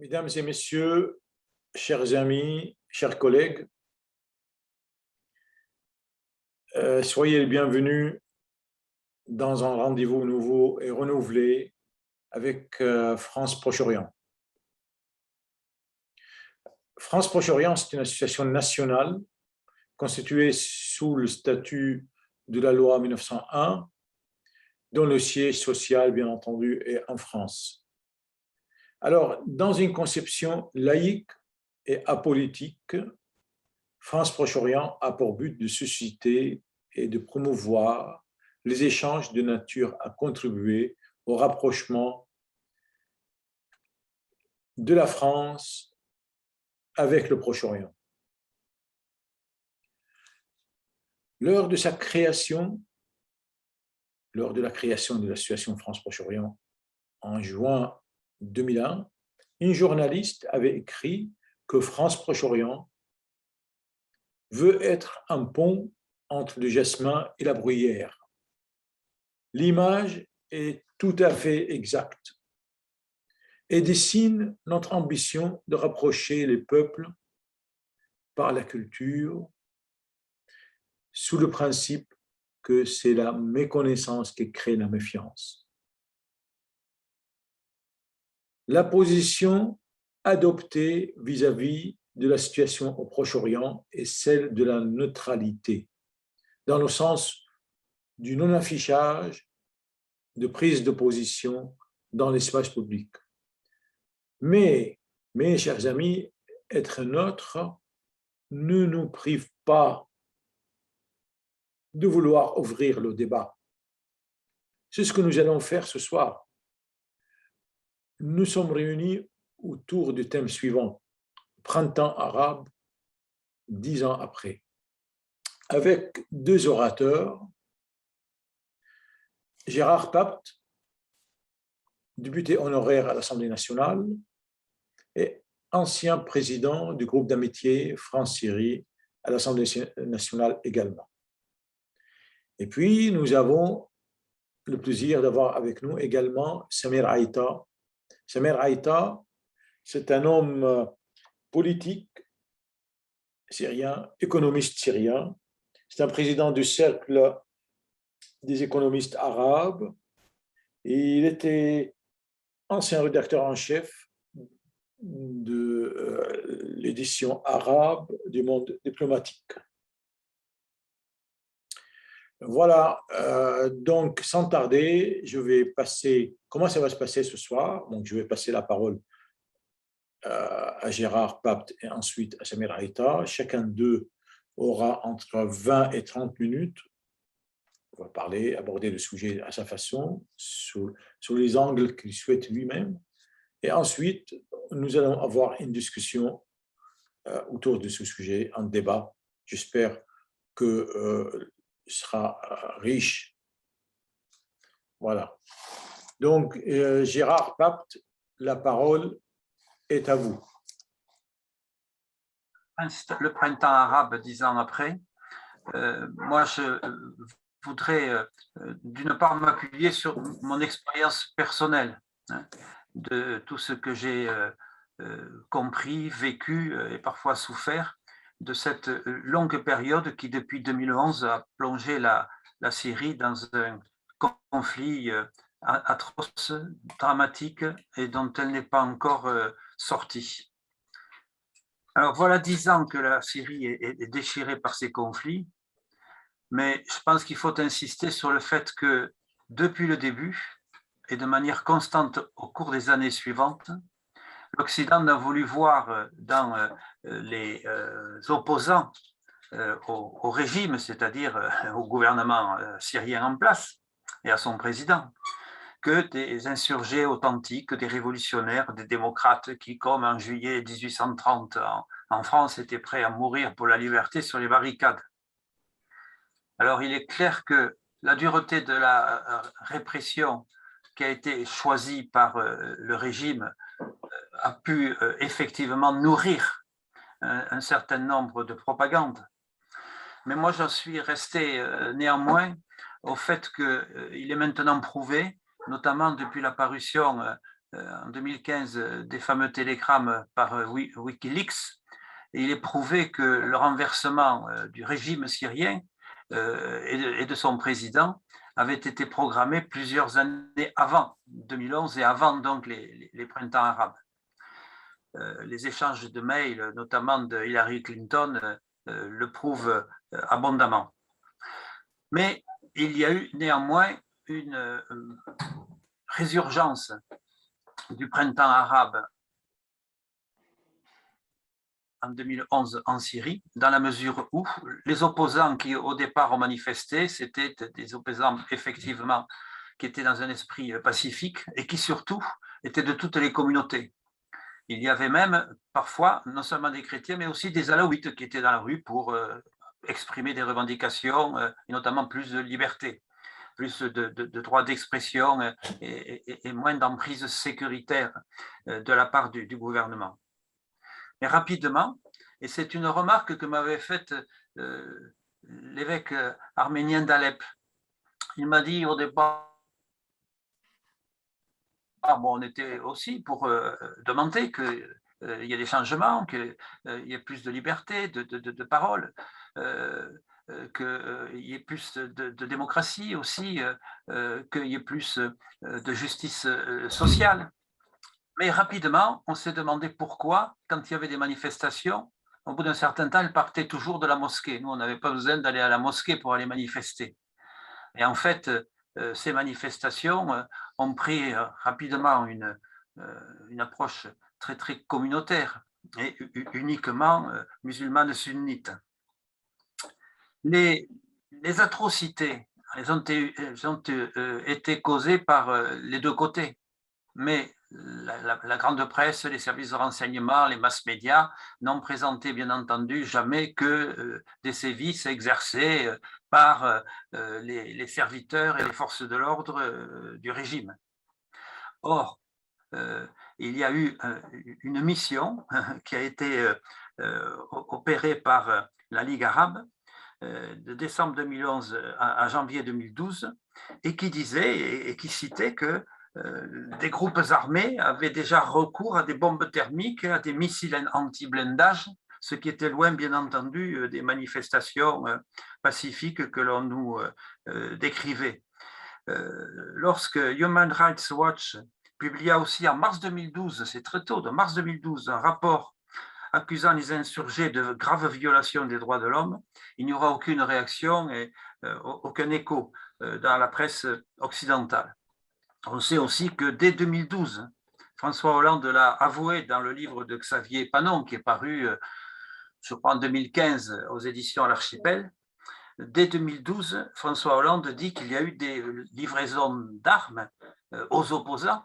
Mesdames et messieurs, chers amis, chers collègues, soyez les bienvenus dans un rendez-vous nouveau et renouvelé avec France Proche-Orient. France Proche-Orient, c'est une association nationale constituée sous le statut de la loi 1901, dont le siège social, bien entendu, est en France. Alors, dans une conception laïque et apolitique, France Proche-Orient a pour but de susciter et de promouvoir les échanges de nature à contribuer au rapprochement de la France avec le Proche-Orient. Lors de la création de l'association France Proche-Orient en juin 2001, une journaliste avait écrit que France Proche-Orient veut être un pont entre le jasmin et la bruyère. L'image est tout à fait exacte et dessine notre ambition de rapprocher les peuples par la culture sous le principe que c'est la méconnaissance qui crée la méfiance. La position adoptée vis-à-vis de la situation au Proche-Orient est celle de la neutralité, dans le sens du non-affichage de prise de position dans l'espace public. Mais, mes chers amis, être neutre ne nous prive pas de vouloir ouvrir le débat. C'est ce que nous allons faire ce soir. Nous sommes réunis autour du thème suivant, Printemps arabe, 10 ans après, avec deux orateurs, Gérard Papt, député honoraire à l'Assemblée nationale et ancien président du groupe d'amitié France-Syrie à l'Assemblée nationale également. Et puis, nous avons le plaisir d'avoir avec nous également Samir Aïta. Samir Aïta, c'est un homme politique syrien, économiste syrien. C'est un président du cercle des économistes arabes. Et il était ancien rédacteur en chef de l'édition arabe du Monde diplomatique. Voilà, donc sans tarder, je vais passer, comment ça va se passer ce soir? Donc je vais passer la parole à Gérard Papt et ensuite à Samir Aïta. Chacun d'eux aura entre 20 et 30 minutes. On va aborder le sujet à sa façon, sur les angles qu'il souhaite lui-même. Et ensuite, nous allons avoir une discussion autour de ce sujet, un débat. J'espère que sera riche. Voilà. Donc, Gérard Papt, la parole est à vous. Le printemps arabe 10 ans après, moi je voudrais d'une part m'appuyer sur mon expérience personnelle, hein, de tout ce que j'ai compris, vécu et parfois souffert de cette longue période qui depuis 2011 a plongé la Syrie dans un conflit atroce, dramatique et dont elle n'est pas encore sortie. Alors voilà 10 ans que la Syrie est déchirée par ces conflits, mais je pense qu'il faut insister sur le fait que depuis le début et de manière constante au cours des années suivantes, l'Occident n'a voulu voir dans les opposants au régime, c'est-à-dire au gouvernement syrien en place et à son président, que des insurgés authentiques, des révolutionnaires, des démocrates qui, comme en juillet 1830 en France, étaient prêts à mourir pour la liberté sur les barricades. Alors il est clair que la dureté de la répression qui a été choisie par le régime a pu effectivement nourrir un certain nombre de propagandes. Mais moi, j'en suis resté néanmoins au fait qu'il est maintenant prouvé, notamment depuis la parution en 2015 des fameux télégrammes par Wikileaks, et il est prouvé que le renversement du régime syrien et de son président avait été programmé plusieurs années avant 2011 et avant donc les printemps arabes. Les échanges de mails, notamment de Hillary Clinton, le prouvent abondamment. Mais il y a eu néanmoins une résurgence du printemps arabe en 2011 en Syrie, dans la mesure où les opposants qui au départ ont manifesté, c'était des opposants effectivement qui étaient dans un esprit pacifique et qui surtout étaient de toutes les communautés. Il y avait même parfois non seulement des chrétiens, mais aussi des alaouites qui étaient dans la rue pour exprimer des revendications, et notamment plus de liberté, plus de droits d'expression et moins d'emprise sécuritaire de la part du gouvernement. Mais rapidement, et c'est une remarque que m'avait faite l'évêque arménien d'Alep, il m'a dit au départ, bon, on était aussi pour demander qu'il y ait des changements, qu'il y ait plus de liberté, de parole, qu'il y ait plus de démocratie aussi, qu'il y ait plus de justice sociale. Mais rapidement, on s'est demandé pourquoi, quand il y avait des manifestations, au bout d'un certain temps, elles partaient toujours de la mosquée. Nous, on n'avait pas besoin d'aller à la mosquée pour aller manifester. Et en fait, ces manifestations ont pris rapidement une approche très, très communautaire et uniquement musulmane sunnite. Les atrocités, elles ont été causées par les deux côtés, mais la grande presse, les services de renseignement, les mass médias n'ont présenté bien entendu jamais que des sévices exercés par les serviteurs et les forces de l'ordre du régime. Or, il y a eu une mission qui a été opérée par la Ligue arabe de décembre 2011 à janvier 2012 et qui disait et qui citait que des groupes armés avaient déjà recours à des bombes thermiques, à des missiles anti-blindage, ce qui était loin, bien entendu, des manifestations pacifiques que l'on nous décrivait. Lorsque Human Rights Watch publia aussi en mars 2012, c'est très tôt, de mars 2012, un rapport accusant les insurgés de graves violations des droits de l'homme, il n'y aura aucune réaction et aucun écho dans la presse occidentale. On sait aussi que dès 2012, François Hollande l'a avoué dans le livre de Xavier Panon, qui est paru, je crois, en 2015 aux éditions à l'Archipel. Dès 2012, François Hollande dit qu'il y a eu des livraisons d'armes aux opposants,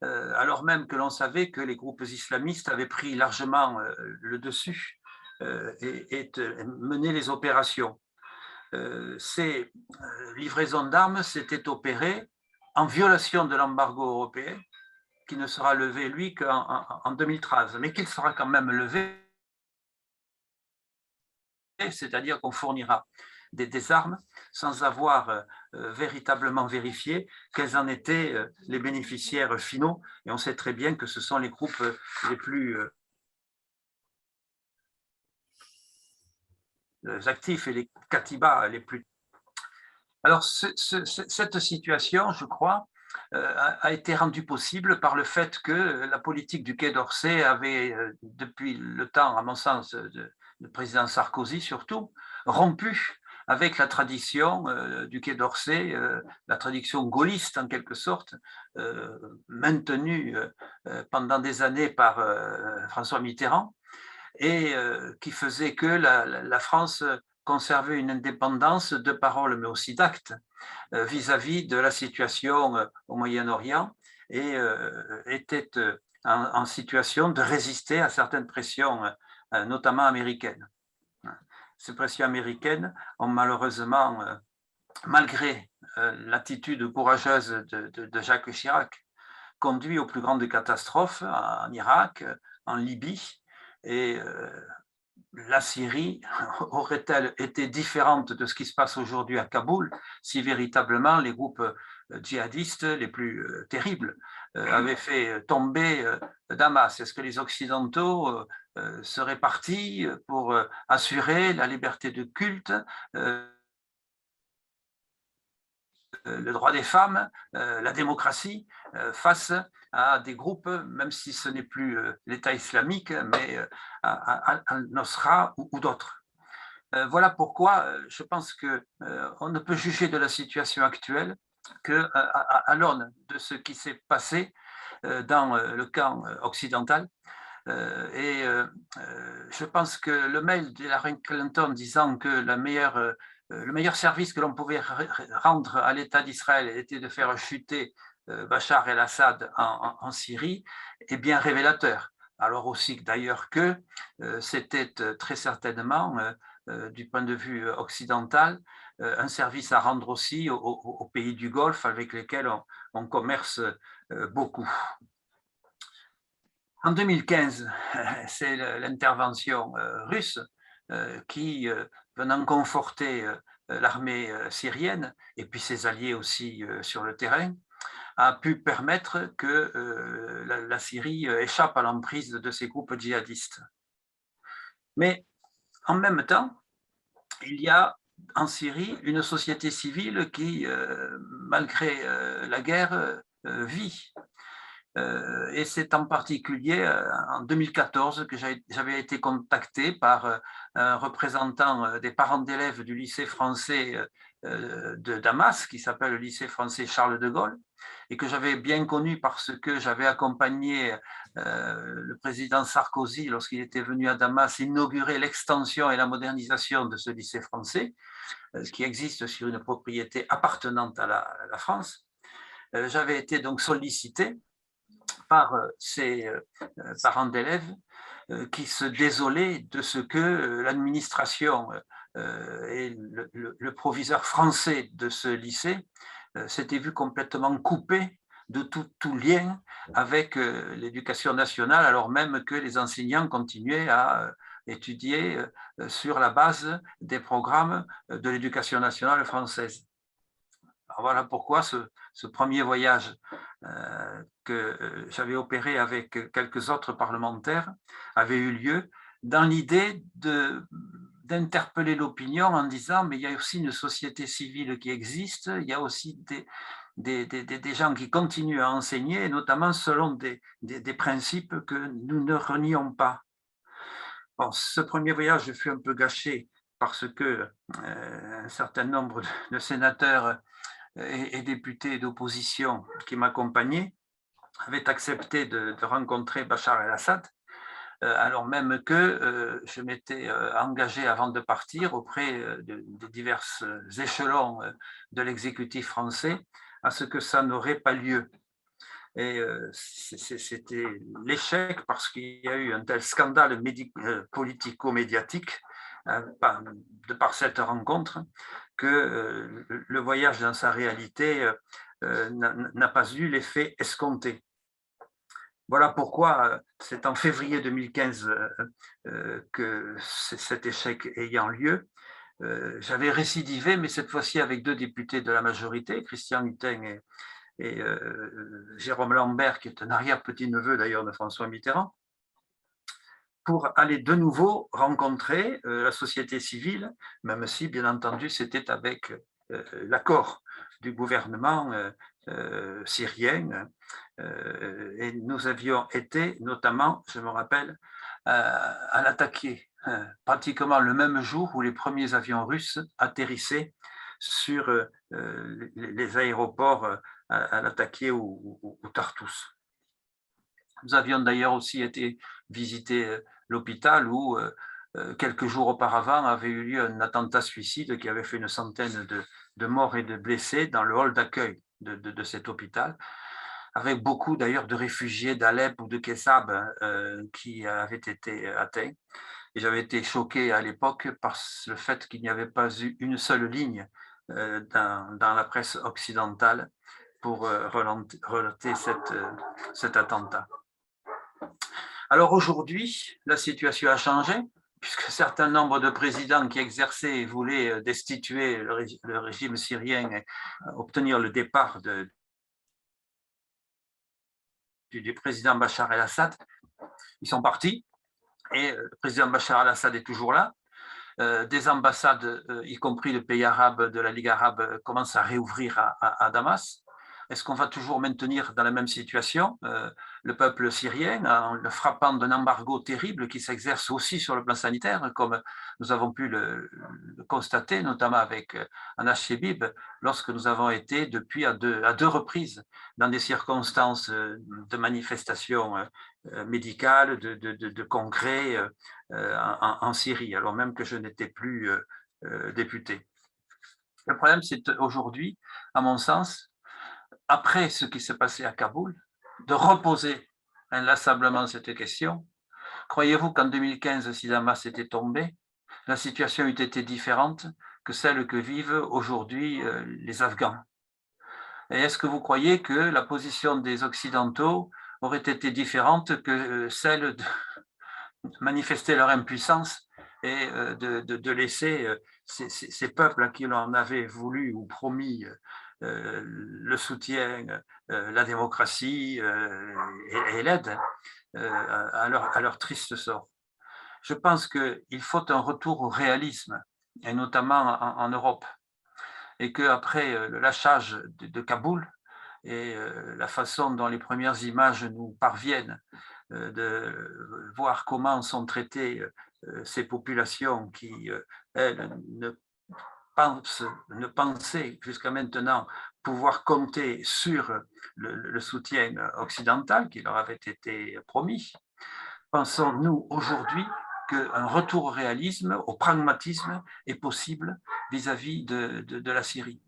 alors même que l'on savait que les groupes islamistes avaient pris largement le dessus et mené les opérations. Ces livraisons d'armes s'étaient opérées en violation de l'embargo européen, qui ne sera levé, lui, qu'en 2013, mais qu'il sera quand même levé, c'est-à-dire qu'on fournira des armes sans avoir véritablement vérifié quels en étaient les bénéficiaires finaux. Et on sait très bien que ce sont les groupes les plus actifs et les katibas les plus... Alors, cette situation, je crois, a été rendue possible par le fait que la politique du Quai d'Orsay avait, depuis le temps, à mon sens, le président Sarkozy surtout, rompu avec la tradition du Quai d'Orsay, la tradition gaulliste en quelque sorte, maintenue pendant des années par François Mitterrand, et qui faisait que la France conservait une indépendance de parole, mais aussi d'actes, vis-à-vis de la situation au Moyen-Orient, et était en situation de résister à certaines pressions, notamment américaines. Ces pressions américaines ont malheureusement, malgré l'attitude courageuse de Jacques Chirac, conduit aux plus grandes catastrophes en Irak, en Libye, et la Syrie aurait-elle été différente de ce qui se passe aujourd'hui à Kaboul si véritablement les groupes djihadistes les plus terribles avaient fait tomber Damas. Est-ce que les Occidentaux seraient partis pour assurer la liberté de culte, le droit des femmes, la démocratie, face à des groupes, même si ce n'est plus l'État islamique, mais Al-Nosra ou d'autres. Voilà pourquoi je pense qu'on ne peut juger de la situation actuelle qu'à l'aune de ce qui s'est passé dans le camp occidental. Je pense que le mail d'Hillary Clinton disant que le meilleur service que l'on pouvait rendre à l'État d'Israël était de faire chuter Bachar el-Assad en Syrie est bien révélateur. Alors aussi d'ailleurs que c'était très certainement, du point de vue occidental, un service à rendre aussi aux pays du Golfe avec lesquels on commerce beaucoup. En 2015, c'est l'intervention russe qui, venant conforter l'armée syrienne et puis ses alliés aussi sur le terrain, a pu permettre que la Syrie échappe à l'emprise de ces groupes djihadistes. Mais en même temps, il y a en Syrie une société civile qui, malgré la guerre, vit. Et c'est en particulier en 2014 que j'avais été contacté par un représentant des parents d'élèves du lycée français de Damas, qui s'appelle le lycée français Charles de Gaulle, et que j'avais bien connu parce que j'avais accompagné le président Sarkozy lorsqu'il était venu à Damas inaugurer l'extension et la modernisation de ce lycée français, qui existe sur une propriété appartenante à la France. J'avais été donc sollicité par ces parents d'élèves qui se désolaient de ce que l'administration et le proviseur français de ce lycée s'étaient vus complètement coupés de tout lien avec l'éducation nationale, alors même que les enseignants continuaient à étudier sur la base des programmes de l'éducation nationale française. Alors voilà pourquoi ce premier voyage que j'avais opéré avec quelques autres parlementaires avait eu lieu dans l'idée d'interpeller l'opinion en disant mais il y a aussi une société civile qui existe, il y a aussi des gens qui continuent à enseigner, et notamment selon des principes que nous ne renions pas. Bon, ce premier voyage fut un peu gâché parce que un certain nombre de sénateurs et députés d'opposition qui m'accompagnaient avaient accepté de rencontrer Bachar el-Assad, alors même que je m'étais engagé avant de partir auprès de divers échelons de l'exécutif français à ce que ça n'aurait pas lieu. Et c'était l'échec parce qu'il y a eu un tel scandale politico-médiatique de par cette rencontre que le voyage dans sa réalité n'a pas eu l'effet escompté. Voilà pourquoi c'est en février 2015 que cet échec ayant lieu, j'avais récidivé, mais cette fois-ci avec deux députés de la majorité, Christian Hutin et Jérôme Lambert, qui est un arrière-petit-neveu d'ailleurs de François Mitterrand, pour aller de nouveau rencontrer la société civile, même si, bien entendu, c'était avec l'accord du gouvernement syrien. Et nous avions été, notamment, je me rappelle, à l'attaquer pratiquement le même jour où les premiers avions russes atterrissaient sur les aéroports à Latakia ou Tartous. Nous avions d'ailleurs aussi été visiter l'hôpital où, quelques jours auparavant, avait eu lieu un attentat suicide qui avait fait une centaine de morts et de blessés dans le hall d'accueil de cet hôpital, avec beaucoup d'ailleurs de réfugiés d'Alep ou de Kessab qui avaient été atteints. Et j'avais été choqué à l'époque par le fait qu'il n'y avait pas eu une seule ligne dans la presse occidentale pour relater cet attentat. Alors aujourd'hui, la situation a changé. puisque certain nombre de présidents qui exerçaient et voulaient destituer le régime syrien et obtenir le départ du président Bachar el-Assad, ils sont partis, et le président Bachar el-Assad est toujours là. Des ambassades, y compris le pays arabe de la Ligue arabe, commencent à réouvrir à Damas. Est-ce qu'on va toujours maintenir dans la même situation le peuple syrien en le frappant d'un embargo terrible qui s'exerce aussi sur le plan sanitaire, comme nous avons pu le constater, notamment avec Anas Chebib, lorsque nous avons été depuis à deux reprises dans des circonstances de manifestations médicales, de congrès en Syrie, alors même que je n'étais plus député. Le problème, c'est aujourd'hui, à mon sens, après ce qui s'est passé à Kaboul, de reposer inlassablement cette question. Croyez-vous qu'en 2015, si Damas était tombé, la situation eût été différente que celle que vivent aujourd'hui les Afghans? Et est-ce que vous croyez que la position des Occidentaux aurait été différente que celle de manifester leur impuissance et de laisser ces peuples à qui l'on avait voulu ou promis le soutien, la démocratie et l'aide à leur triste sort? Je pense qu'il faut un retour au réalisme, et notamment en Europe, et qu'après le lâchage de Kaboul et la façon dont les premières images nous parviennent, de voir comment sont traitées ces populations qui, elles, ne pensaient jusqu'à maintenant pouvoir compter sur le soutien occidental qui leur avait été promis. Pensons-nous aujourd'hui qu'un retour au réalisme, au pragmatisme est possible vis-à-vis de la Syrie?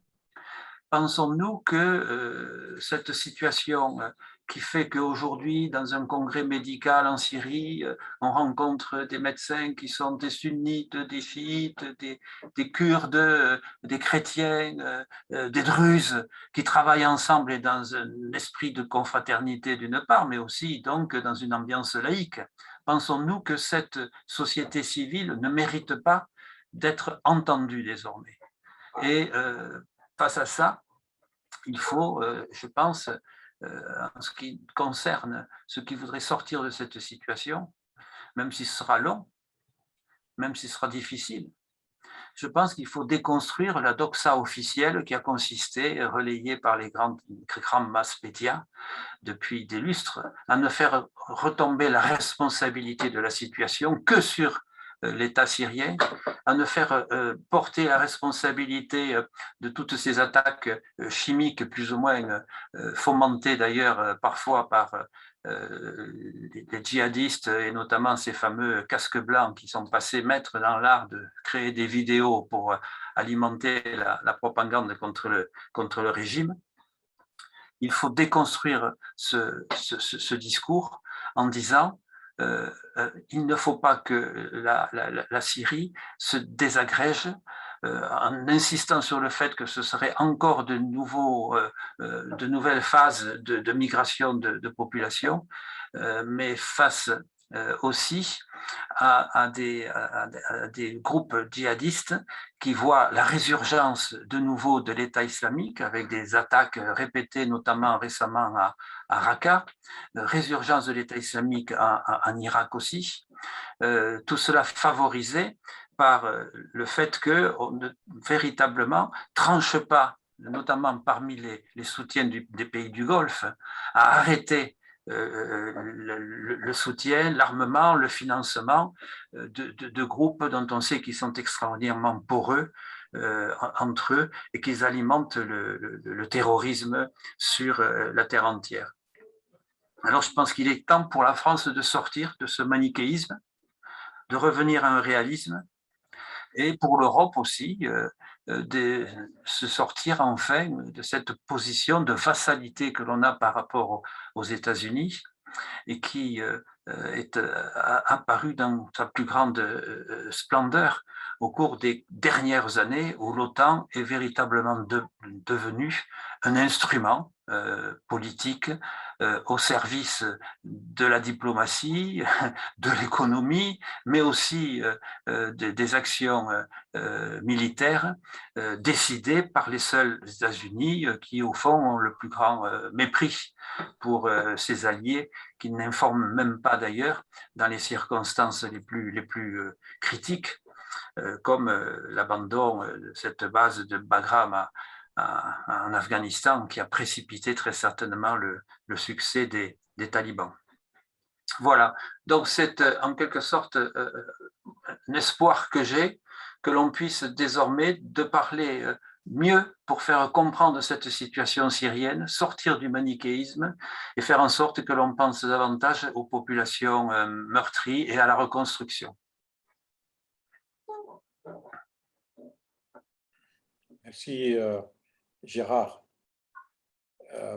Pensons-nous que cette situation qui fait qu'aujourd'hui, dans un congrès médical en Syrie, on rencontre des médecins qui sont des sunnites, des chiites, des Kurdes, des chrétiens, des druzes, qui travaillent ensemble et dans un esprit de confraternité d'une part, mais aussi donc dans une ambiance laïque. Pensons-nous que cette société civile ne mérite pas d'être entendue désormais? Et face à ça, il faut, je pense, en ce qui concerne ceux qui voudraient sortir de cette situation, même si ce sera long, même si ce sera difficile, je pense qu'il faut déconstruire la doxa officielle qui a consisté, relayée par les grandes masses médias depuis des lustres, à ne faire retomber la responsabilité de la situation que sur l'État syrien, à ne faire porter la responsabilité de toutes ces attaques chimiques plus ou moins fomentées d'ailleurs parfois par les djihadistes et notamment ces fameux casques blancs qui sont passés maîtres dans l'art de créer des vidéos pour alimenter la propagande contre le régime. Il faut déconstruire ce discours en disant il ne faut pas que la Syrie se désagrège en insistant sur le fait que ce serait encore de nouvelles phases de migration de population, mais face aussi à des groupes djihadistes qui voient la résurgence de nouveau de l'État islamique avec des attaques répétées, notamment récemment à Raqqa, résurgence de l'État islamique en Irak aussi, tout cela favorisé par le fait qu'on ne véritablement tranche pas, notamment parmi les soutiens des pays du Golfe, à arrêter le soutien, l'armement, le financement de groupes dont on sait qu'ils sont extraordinairement poreux entre eux et qu'ils alimentent le terrorisme sur la terre entière. Alors je pense qu'il est temps pour la France de sortir de ce manichéisme, de revenir à un réalisme, et pour l'Europe aussi, de se sortir enfin de cette position de vassalité que l'on a par rapport aux États-Unis et qui est apparue dans sa plus grande splendeur au cours des dernières années où l'OTAN est véritablement devenu un instrument politique au service de la diplomatie, de l'économie, mais aussi des actions militaires décidées par les seuls États-Unis qui, au fond, ont le plus grand mépris pour ses alliés, qui n'informent même pas d'ailleurs dans les circonstances les plus critiques, comme l'abandon de cette base de Bagram en Afghanistan, qui a précipité très certainement le succès des talibans. Voilà, donc c'est en quelque sorte un espoir que j'ai, que l'on puisse désormais de parler mieux pour faire comprendre cette situation syrienne, sortir du manichéisme et faire en sorte que l'on pense davantage aux populations meurtries et à la reconstruction. Merci Gérard.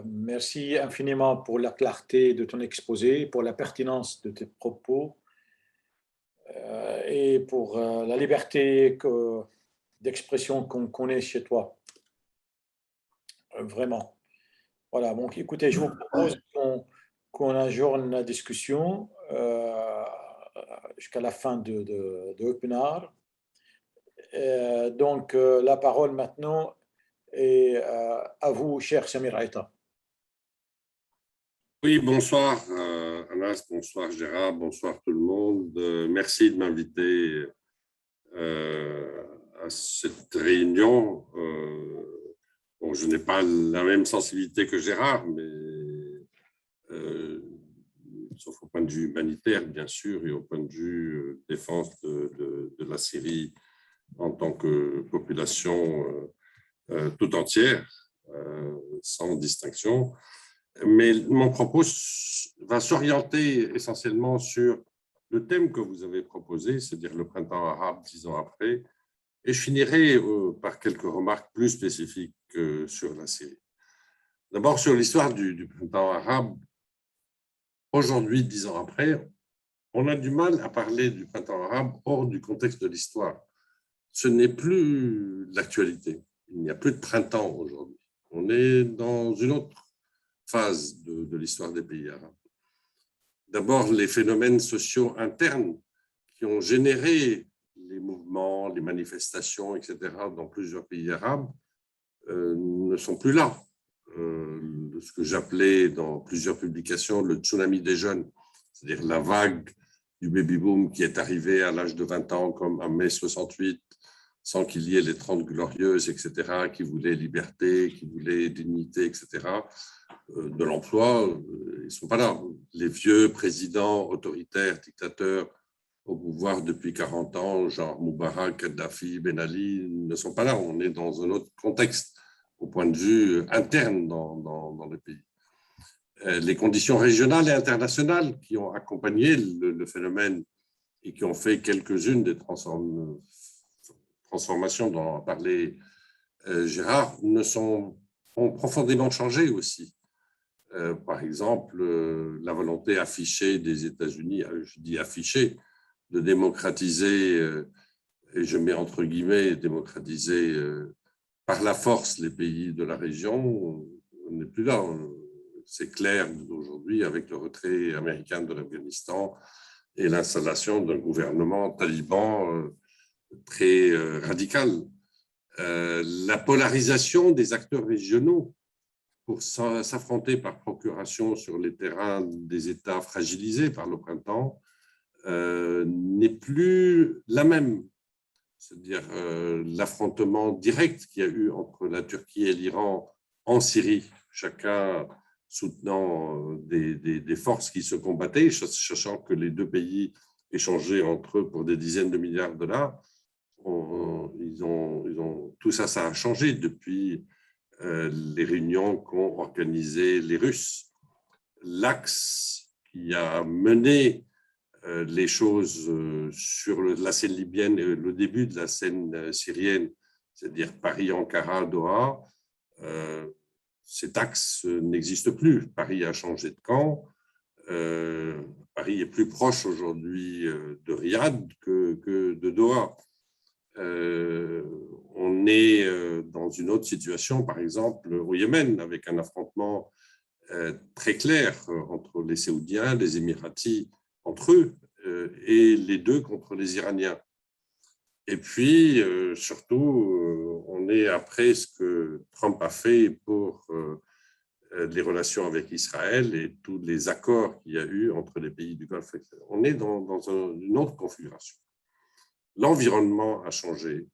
Merci infiniment pour la clarté de ton exposé, pour la pertinence de tes propos et pour la liberté d'expression qu'on connaît chez toi. Vraiment. Voilà, donc écoutez, je vous propose qu'on ajourne la discussion jusqu'à la fin de Webinar. Donc, la parole maintenant est à vous, cher Samir Aïta. Oui, bonsoir Anas, bonsoir Gérard, bonsoir tout le monde. Merci de m'inviter à cette réunion. Bon, je n'ai pas la même sensibilité que Gérard, mais sauf au point de vue humanitaire, bien sûr, et au point de vue défense de la Syrie en tant que population tout entière, sans distinction. Mais mon propos va s'orienter essentiellement sur le thème que vous avez proposé, c'est-à-dire le printemps arabe 10 ans après, et je finirai par quelques remarques plus spécifiques sur la Syrie. D'abord, sur l'histoire du printemps arabe, aujourd'hui, 10 ans après, on a du mal à parler du printemps arabe hors du contexte de l'histoire. Ce n'est plus l'actualité. Il n'y a plus de printemps aujourd'hui. On est dans une autre phase de l'histoire des pays arabes. D'abord, les phénomènes sociaux internes qui ont généré les mouvements, les manifestations, etc., dans plusieurs pays arabes, ne sont plus là. Ce que j'appelais dans plusieurs publications le tsunami des jeunes, c'est-à-dire la vague du baby-boom qui est arrivée à l'âge de 20 ans, comme en mai 68, sans qu'il y ait les 30 glorieuses, etc., qui voulaient liberté, qui voulaient dignité, etc., de l'emploi, ils ne sont pas là. Les vieux présidents autoritaires, dictateurs au pouvoir depuis 40 ans, genre Moubarak, Kadhafi, Ben Ali, ne sont pas là. On est dans un autre contexte au point de vue interne dans le pays. Les conditions régionales et internationales qui ont accompagné le phénomène et qui ont fait quelques-unes des transformations dont a parlé Gérard ont profondément changé aussi. Par exemple, la volonté affichée des États-Unis, je dis affichée, de démocratiser, et je mets entre guillemets, démocratiser par la force les pays de la région, on n'est plus là. C'est clair aujourd'hui avec le retrait américain de l'Afghanistan et l'installation d'un gouvernement taliban très radical. La polarisation des acteurs régionaux pour s'affronter par procuration sur les terrains des États fragilisés par le printemps n'est plus la même. C'est-à-dire l'affrontement direct qu'il y a eu entre la Turquie et l'Iran en Syrie, chacun soutenant des forces qui se combattaient, sachant que les deux pays échangeaient entre eux pour des dizaines de milliards de dollars. Tout ça, ça a changé depuis les réunions qu'ont organisées les Russes. L'axe qui a mené les choses sur la scène libyenne et le début de la scène syrienne, c'est-à-dire Paris, Ankara, Doha, cet axe n'existe plus. Paris a changé de camp. Paris est plus proche aujourd'hui de Riyad que de Doha. On est dans une autre situation, par exemple au Yémen, avec un affrontement très clair entre les Saoudiens, les Émiratis, entre eux, et les deux contre les Iraniens. Et puis, surtout, on est après ce que Trump a fait pour les relations avec Israël et tous les accords qu'il y a eu entre les pays du Golfe. On est dans une autre configuration. L'environnement a changé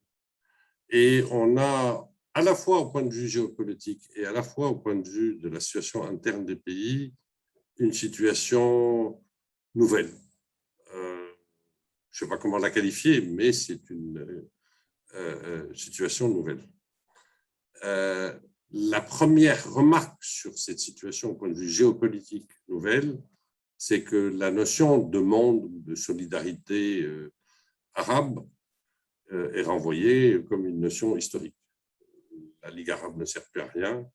et on a, à la fois au point de vue géopolitique et à la fois au point de vue de la situation interne des pays, une situation nouvelle. Je ne sais pas comment la qualifier, mais c'est une situation nouvelle. La première remarque sur cette situation au point de vue géopolitique nouvelle, c'est que la notion de monde, de solidarité arabe est renvoyée comme une notion historique. La Ligue arabe ne sert plus à rien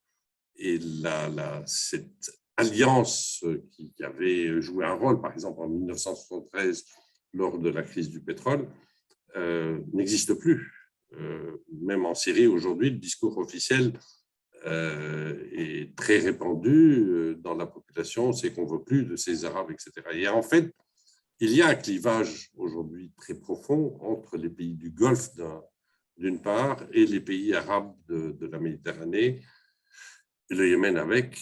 et cette alliance qui avait joué un rôle, par exemple en 1973, lors de la crise du pétrole, n'existe plus. Même en Syrie, aujourd'hui, le discours officiel est très répandu dans la population, c'est qu'on ne veut plus de ces Arabes, etc. Et en fait, il y a un clivage aujourd'hui très profond entre les pays du Golfe d'une part et les pays arabes de la Méditerranée, et le Yémen avec,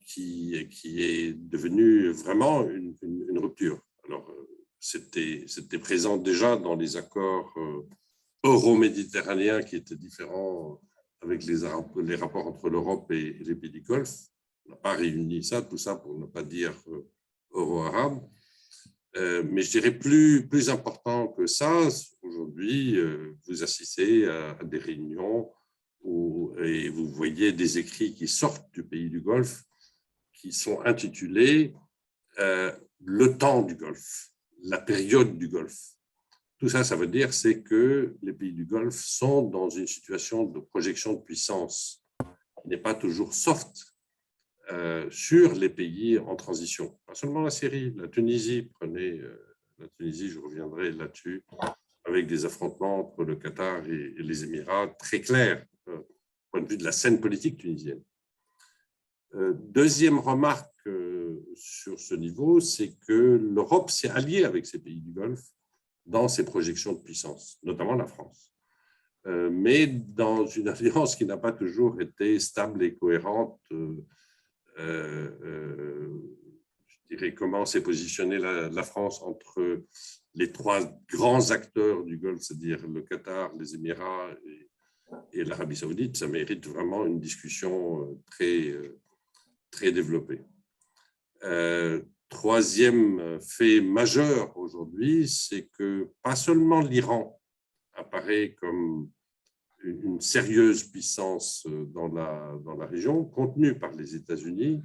qui est devenu vraiment une rupture. Alors, c'était présent déjà dans les accords euro-méditerranéens qui étaient différents avec les rapports entre l'Europe et les pays du Golfe. On n'a pas réuni ça, tout ça pour ne pas dire euro-arabe. Mais je dirais plus important que ça, aujourd'hui, vous assistez à des réunions et vous voyez des écrits qui sortent du pays du Golfe qui sont intitulés le temps du Golfe, la période du Golfe. Tout ça, ça veut dire c'est que les pays du Golfe sont dans une situation de projection de puissance qui n'est pas toujours soft sur les pays en transition. Pas seulement la Syrie, la Tunisie, prenez la Tunisie, je reviendrai là-dessus, avec des affrontements entre le Qatar et les Émirats très clairs, du point de vue de la scène politique tunisienne. Deuxième remarque sur ce niveau, c'est que l'Europe s'est alliée avec ces pays du Golfe dans ses projections de puissance, notamment la France, mais dans une alliance qui n'a pas toujours été stable et cohérente. Je dirais comment s'est positionnée la France entre les trois grands acteurs du Golfe, c'est-à-dire le Qatar, les Émirats et l'Arabie saoudite. Ça mérite vraiment une discussion très développée. Troisième fait majeur aujourd'hui, c'est que pas seulement l'Iran apparaît comme une sérieuse puissance dans la région, contenue par les États-Unis,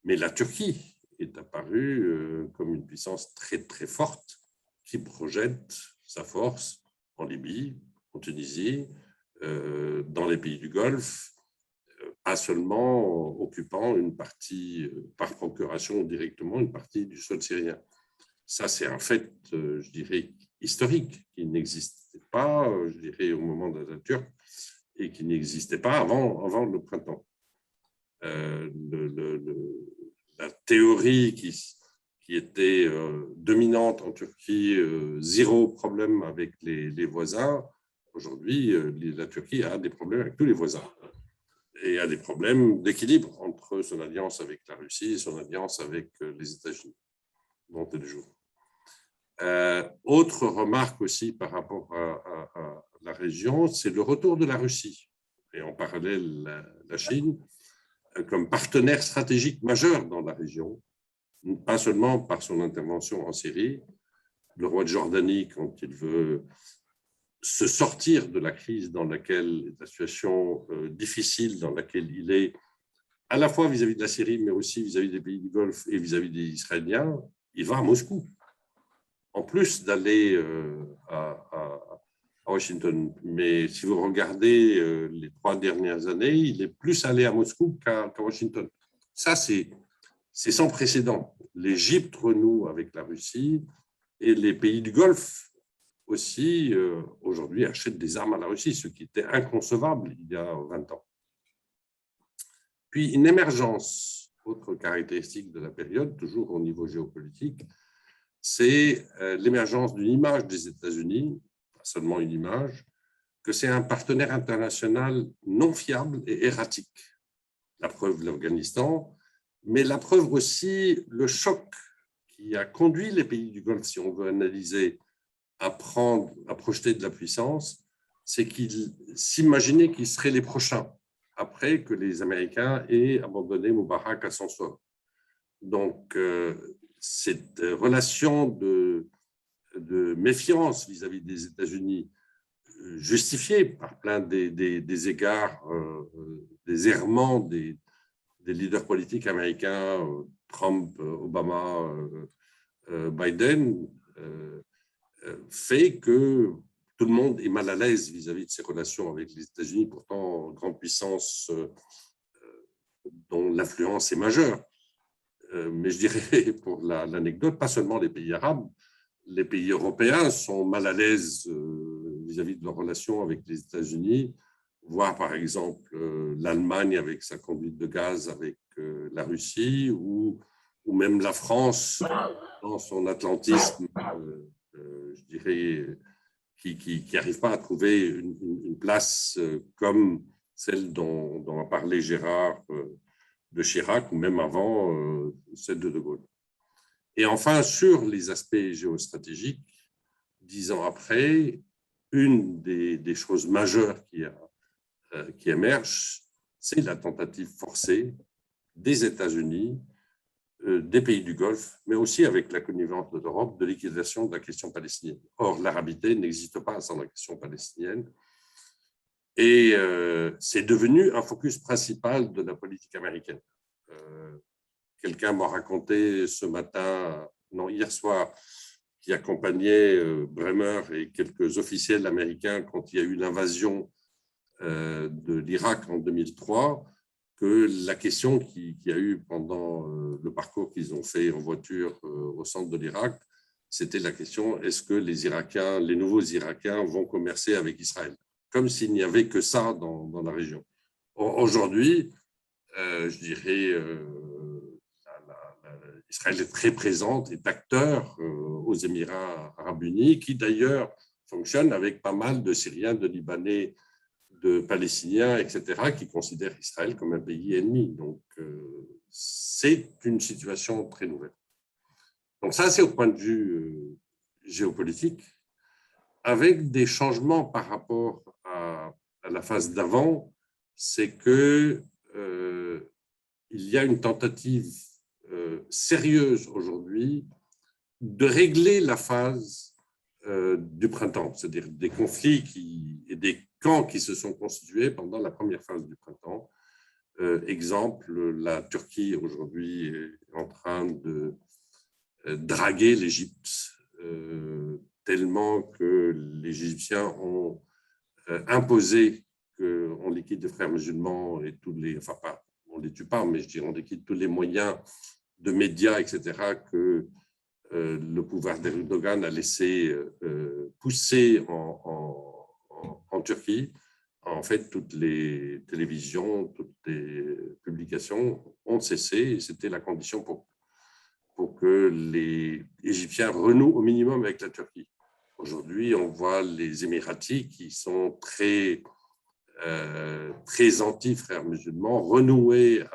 mais la Turquie est apparue comme une puissance très forte qui projette sa force en Libye, en Tunisie, dans les pays du Golfe, pas seulement occupant une partie, par procuration ou directement, une partie du sol syrien. Ça, c'est un fait, je dirais, historique, qui n'existait pas, je dirais, au moment d'Atatürk et qui n'existait pas avant le printemps. La théorie qui était dominante en Turquie, zéro problème avec les voisins, aujourd'hui, la Turquie a des problèmes avec tous les voisins et a des problèmes d'équilibre entre son alliance avec la Russie et son alliance avec les États-Unis, dont elle joue. Autre remarque aussi par rapport à la région, c'est le retour de la Russie, et en parallèle la Chine, comme partenaire stratégique majeur dans la région, pas seulement par son intervention en Syrie. Le roi de Jordanie, quand il veut se sortir de la crise dans laquelle, la situation difficile dans laquelle il est, à la fois vis-à-vis de la Syrie, mais aussi vis-à-vis des pays du Golfe et vis-à-vis des Israéliens, il va à Moscou. En plus d'aller à Washington. Mais si vous regardez les 3 dernières années, il est plus allé à Moscou qu'à Washington. Ça, c'est sans précédent. L'Égypte renoue avec la Russie et les pays du Golfe aussi, aujourd'hui, achètent des armes à la Russie, ce qui était inconcevable il y a 20 ans. Puis une émergence, autre caractéristique de la période, toujours au niveau géopolitique, c'est l'émergence d'une image des États-Unis, pas seulement une image, que c'est un partenaire international non fiable et erratique. La preuve, l'Afghanistan, mais la preuve aussi, le choc qui a conduit les pays du Golfe, si on veut analyser, à projeter de la puissance, c'est qu'ils s'imaginaient qu'ils seraient les prochains, après que les Américains aient abandonné Moubarak à son sort. Donc, cette relation de méfiance vis-à-vis des États-Unis, justifiée par plein des égards, des errements des leaders politiques américains, Trump, Obama, Biden, fait que tout le monde est mal à l'aise vis-à-vis de ses relations avec les États-Unis, pourtant grande puissance dont l'influence est majeure. Mais je dirais, pour l'anecdote, pas seulement les pays arabes, les pays européens sont mal à l'aise vis-à-vis de leurs relations avec les États-Unis, voire par exemple l'Allemagne avec sa conduite de gaz avec la Russie, ou même la France dans son atlantisme, je dirais, qui n'arrive pas à trouver une place comme celle dont a parlé Gérard de Chirac, ou même avant celle de Gaulle. Et enfin, sur les aspects géostratégiques, 10 ans après, une des choses majeures qui émerge, c'est la tentative forcée des États-Unis, des pays du Golfe, mais aussi avec la connivence de l'Europe, de liquidation de la question palestinienne. Or, l'arabité n'existe pas sans la question palestinienne. Et c'est devenu un focus principal de la politique américaine. Quelqu'un m'a raconté ce matin, non, hier soir, qui accompagnait Bremer et quelques officiels américains quand il y a eu l'invasion de l'Irak en 2003, que la question qu'il y a eu pendant le parcours qu'ils ont fait en voiture au centre de l'Irak, c'était la question, est-ce que les nouveaux Irakiens vont commercer avec Israël? Comme s'il n'y avait que ça dans la région. Aujourd'hui, je dirais, Israël est très présente, est acteur aux Émirats arabes unis, qui d'ailleurs fonctionne avec pas mal de Syriens, de Libanais, de Palestiniens, etc., qui considèrent Israël comme un pays ennemi. Donc, c'est une situation très nouvelle. Donc ça, c'est au point de vue géopolitique, avec des changements par rapport à la phase d'avant, c'est que il y a une tentative sérieuse aujourd'hui de régler la phase du printemps, c'est-à-dire des conflits et des camps qui se sont constitués pendant la première phase du printemps. Exemple, la Turquie aujourd'hui est en train de draguer l'Égypte tellement que les Égyptiens ont imposé qu'on liquide les frères musulmans et tous les, enfin pas, on ne les tue pas, mais je dirais on liquide tous les moyens de médias, etc., que le pouvoir d'Erdogan a laissé pousser en Turquie. En fait, toutes les télévisions, toutes les publications ont cessé, et c'était la condition pour que les Égyptiens renouent au minimum avec la Turquie. Aujourd'hui, on voit les Émiratis qui sont très anti-frères musulmans renouer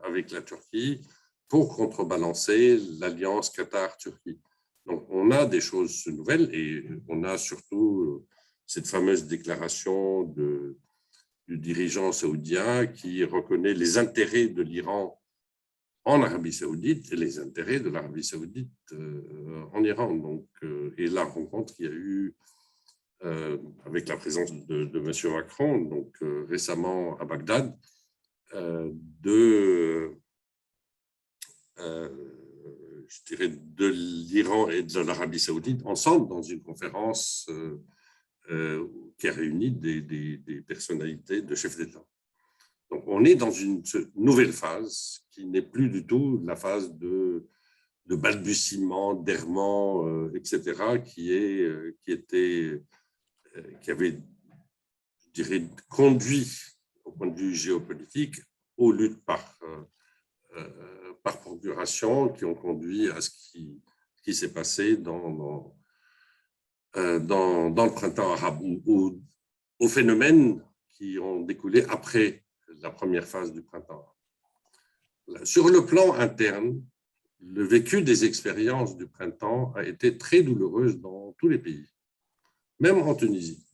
avec la Turquie pour contrebalancer l'alliance Qatar-Turquie. Donc, on a des choses nouvelles et on a surtout cette fameuse déclaration du dirigeant saoudien qui reconnaît les intérêts de l'Iran en Arabie saoudite et les intérêts de l'Arabie saoudite en Iran. Donc, et la rencontre qu'il y a eu avec la présence de M. Macron, donc récemment à Bagdad, je dirais de l'Iran et de l'Arabie saoudite ensemble dans une conférence qui a réuni des personnalités de chefs d'État. Donc, on est dans une nouvelle phase qui n'est plus du tout la phase de balbutiement, d'errement, etc., qui avait, je dirais, conduit, au point de vue géopolitique, aux luttes par procuration, qui ont conduit à ce qui s'est passé dans le printemps arabe, aux phénomènes qui ont découlé après la première phase du printemps arabe. Sur le plan interne, le vécu des expériences du printemps a été très douloureux dans tous les pays, même en Tunisie.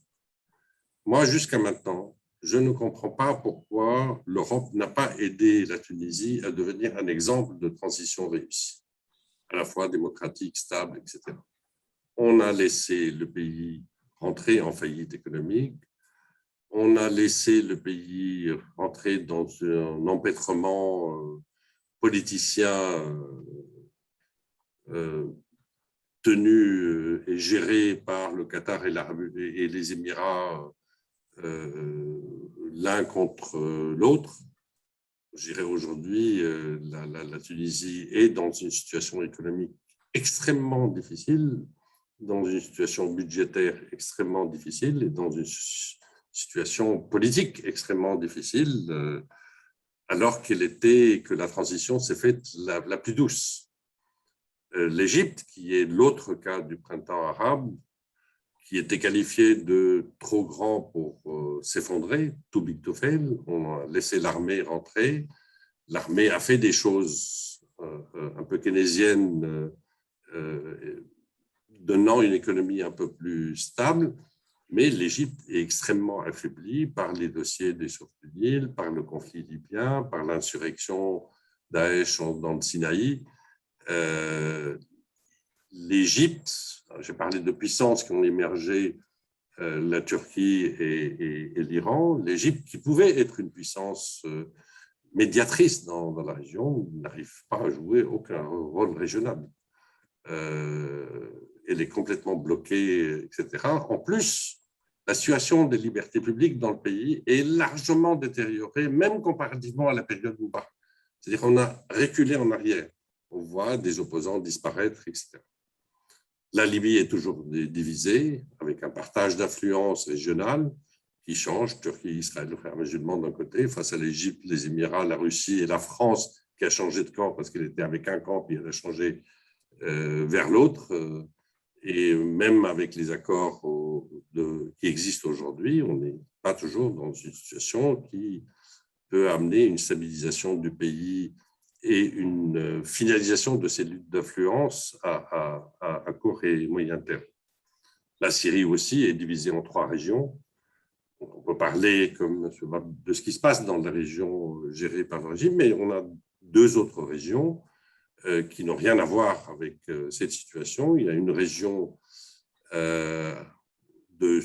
Moi, jusqu'à maintenant, je ne comprends pas pourquoi l'Europe n'a pas aidé la Tunisie à devenir un exemple de transition réussie, à la fois démocratique, stable, etc. On a laissé le pays rentrer en faillite économique, on a laissé le pays rentrer dans un empêtrement politicien tenu et géré par le Qatar et les Émirats l'un contre l'autre. Je dirais aujourd'hui, la Tunisie est dans une situation économique extrêmement difficile, dans une situation budgétaire extrêmement difficile et dans une situation politique extrêmement difficile, alors que la transition s'est faite la plus douce. L'Égypte, qui est l'autre cas du printemps arabe, qui était qualifié de trop grand pour s'effondrer, too big to fail, on a laissé l'armée rentrer. L'armée a fait des choses un peu keynésiennes, donnant une économie un peu plus stable, mais l'Égypte est extrêmement affaiblie par les dossiers des sources du Nil, par le conflit libyen, par l'insurrection Daesh dans le Sinaï. L'Égypte, j'ai parlé de puissances qui ont émergé, la Turquie et l'Iran, l'Égypte, qui pouvait être une puissance médiatrice dans la région, n'arrive pas à jouer aucun rôle régional. Elle est complètement bloquée, etc. En plus, la situation des libertés publiques dans le pays est largement détériorée, même comparativement à la période Moubarak. C'est-à-dire qu'on a reculé en arrière. On voit des opposants disparaître, etc. La Libye est toujours divisée, avec un partage d'influence régionale qui change. Turquie, Israël, le frère musulman d'un côté, face à l'Égypte, les Émirats, la Russie et la France, qui a changé de camp parce qu'elle était avec un camp, puis elle a changé vers l'autre. Et même avec les accords qui existent aujourd'hui, on n'est pas toujours dans une situation qui peut amener une stabilisation du pays et une finalisation de ces luttes d'influence à court et moyen terme. La Syrie aussi est divisée en 3 régions. On peut parler comme de ce qui se passe dans la région gérée par le régime, mais on a 2 autres régions qui n'ont rien à voir avec cette situation. Il y a une région de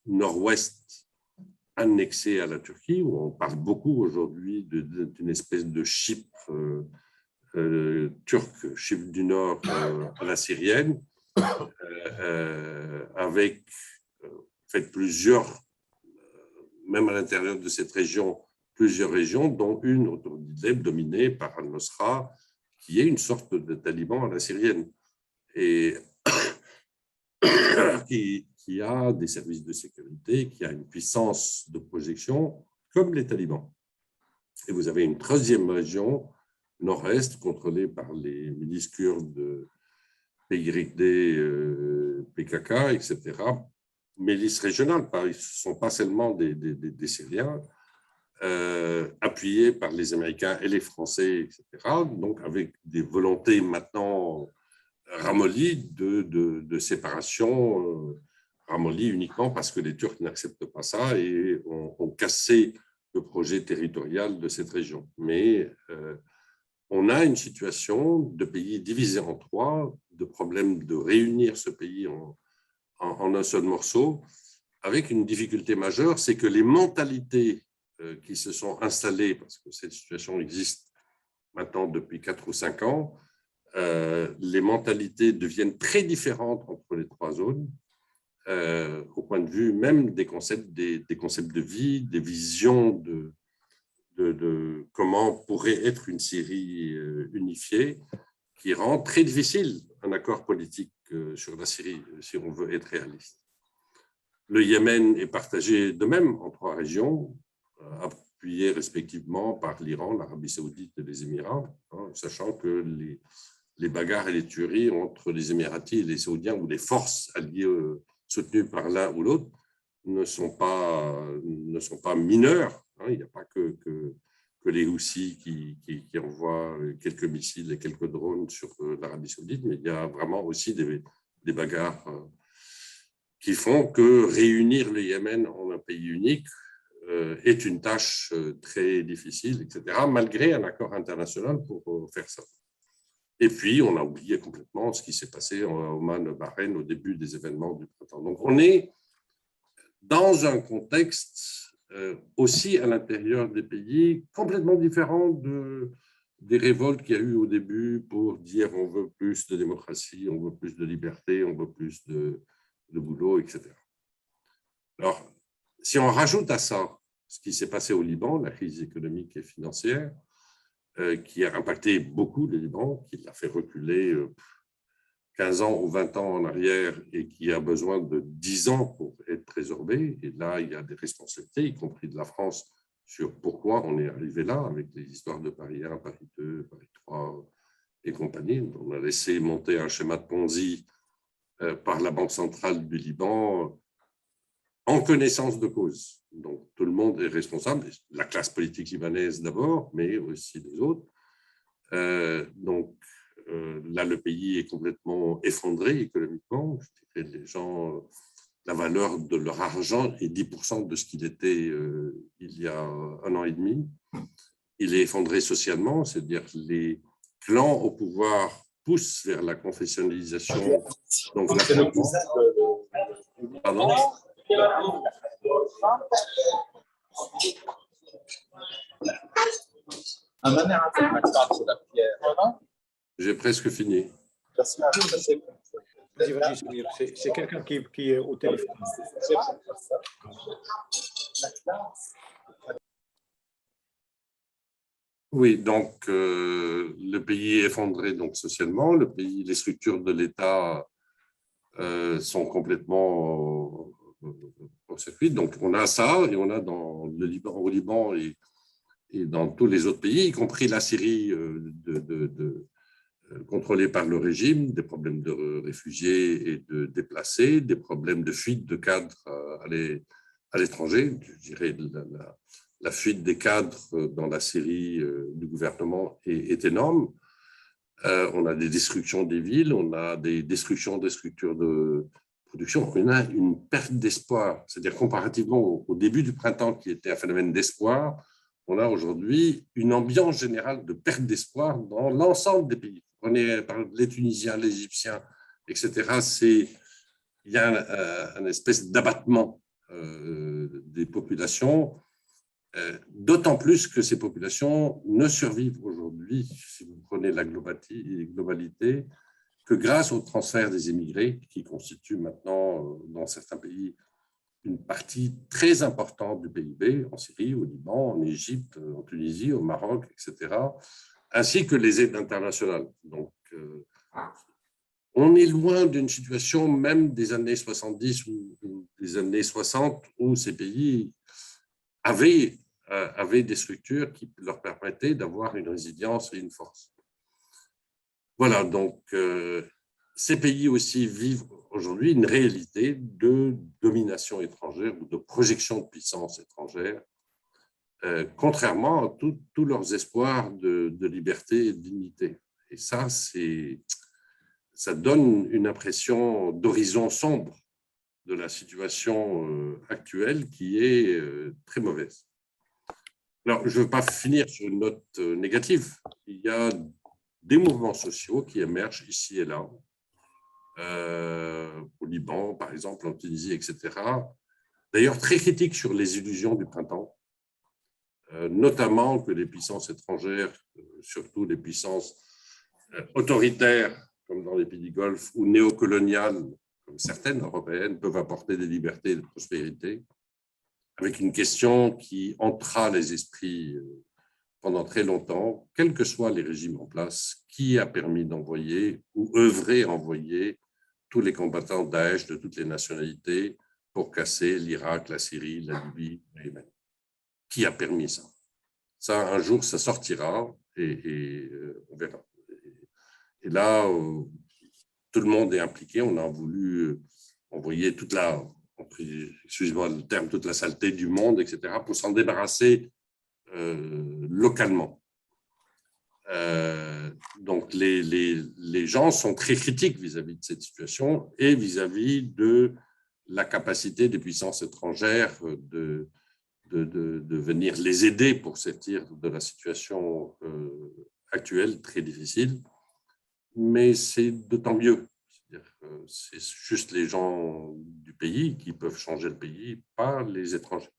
nord-ouest annexée à la Turquie, où on parle beaucoup aujourd'hui d'une espèce de Chypre turc, Chypre du Nord à la syrienne, avec plusieurs, même à l'intérieur de cette région, plusieurs régions, dont une autour d'Idlib dominée par al-Nusra, qui est une sorte de taliban à la syrienne, et qui a des services de sécurité, qui a une puissance de projection comme les talibans. Et vous avez une 3e région, nord-est, contrôlée par les milices kurdes PYD, PKK, etc. Milices régionales, ce ne sont pas seulement des Syriens, appuyés par les Américains et les Français, etc. Donc, avec des volontés maintenant ramollies de séparation, ramollies uniquement parce que les Turcs n'acceptent pas ça et ont cassé le projet territorial de cette région. Mais on a une situation de pays divisé en 3, de problème de réunir ce pays en un seul morceau, avec une difficulté majeure, c'est que les mentalités qui se sont installées, parce que cette situation existe maintenant depuis 4 ou 5 ans, les mentalités deviennent très différentes entre les 3 zones, au point de vue même des concepts de vie, des visions de comment pourrait être une Syrie unifiée, qui rend très difficile un accord politique sur la Syrie, si on veut être réaliste. Le Yémen est partagé de même en 3 régions, appuyées respectivement par l'Iran, l'Arabie saoudite et les Émirats, sachant que les bagarres et les tueries entre les Émiratis et les Saoudiens, ou les forces alliées soutenues par l'un ou l'autre, ne sont pas mineures. Il n'y a pas que les Houthis qui envoient quelques missiles et quelques drones sur l'Arabie saoudite, mais il y a vraiment aussi des bagarres qui font que réunir le Yémen en un pays unique est une tâche très difficile, etc., malgré un accord international pour faire ça. Et puis, on a oublié complètement ce qui s'est passé en Oman, Bahreïn, au début des événements du printemps. Donc, on est dans un contexte aussi à l'intérieur des pays complètement différent des révoltes qu'il y a eu au début pour dire on veut plus de démocratie, on veut plus de liberté, on veut plus de boulot, etc. Alors, si on rajoute à ça ce qui s'est passé au Liban, la crise économique et financière, qui a impacté beaucoup le Liban, qui l'a fait reculer 15 ans ou 20 ans en arrière et qui a besoin de 10 ans pour être résorbé. Et là, il y a des responsabilités, y compris de la France, sur pourquoi on est arrivé là, avec les histoires de Paris 1, Paris 2, Paris 3 et compagnie. On a laissé monter un schéma de Ponzi par la Banque centrale du Liban en connaissance de cause. Donc, tout le monde est responsable, la classe politique libanaise d'abord, mais aussi les autres. Donc, là, le pays est complètement effondré économiquement. Je dirais, les gens, la valeur de leur argent est 10% de ce qu'il était il y a 1 an et demi. Il est effondré socialement, c'est-à-dire les clans au pouvoir poussent vers la confessionnalisation. Donc, pardon ? J'ai presque fini. Vas-y, Samir. C'est quelqu'un qui est au téléphone. Oui, donc le pays est effondré donc, socialement, les structures de l'État sont complètement au circuit. Donc on a ça, et on a au Liban et dans tous les autres pays, y compris la Syrie contrôlée par le régime, des problèmes de réfugiés et de déplacés, des problèmes de fuite de cadres à l'étranger. Je dirais la fuite des cadres dans la Syrie du gouvernement est énorme. On a des destructions des villes, on a des destructions des structures de production. On a une perte d'espoir. C'est-à-dire, comparativement au début du printemps, qui était un phénomène d'espoir, on a aujourd'hui une ambiance générale de perte d'espoir dans l'ensemble des pays. Prenez les Tunisiens, les Égyptiens, etc. Il y a une espèce d'abattement des populations, d'autant plus que ces populations ne survivent aujourd'hui, si vous prenez la globalité, que grâce au transfert des émigrés, qui constituent maintenant, dans certains pays, une partie très importante du PIB, en Syrie, au Liban, en Égypte, en Tunisie, au Maroc, etc., ainsi que les aides internationales. Donc, on est loin d'une situation même des années 70 ou des années 60 où ces pays avaient des structures qui leur permettaient d'avoir une résilience et une force. Voilà, donc ces pays aussi vivent aujourd'hui une réalité de domination étrangère ou de projection de puissance étrangère, contrairement à tous leurs espoirs de liberté et de dignité. Et ça donne une impression d'horizon sombre de la situation actuelle qui est très mauvaise. Alors, je ne veux pas finir sur une note négative. Il y a des mouvements sociaux qui émergent ici et là, au Liban, par exemple, en Tunisie, etc. D'ailleurs, très critiques sur les illusions du printemps, notamment que les puissances étrangères, surtout les puissances autoritaires, comme dans les pays du Golfe, ou néocoloniales, comme certaines européennes, peuvent apporter des libertés et de prospérité, avec une question qui entra les esprits pendant très longtemps, quels que soient les régimes en place, qui a permis d'envoyer ou œuvrer à envoyer tous les combattants Daesh de toutes les nationalités pour casser l'Irak, la Syrie, la Libye, le Yémen. Qui a permis ça? Ça, un jour, ça sortira et on verra. Et là, tout le monde est impliqué. On a voulu envoyer toute la, excusez-moi le terme, toute la saleté du monde, etc., pour s'en débarrasser localement. Donc, les gens sont très critiques vis-à-vis de cette situation et vis-à-vis de la capacité des puissances étrangères de venir les aider pour sortir de la situation actuelle très difficile. Mais c'est d'autant mieux. C'est juste les gens du pays qui peuvent changer le pays, pas les étrangers.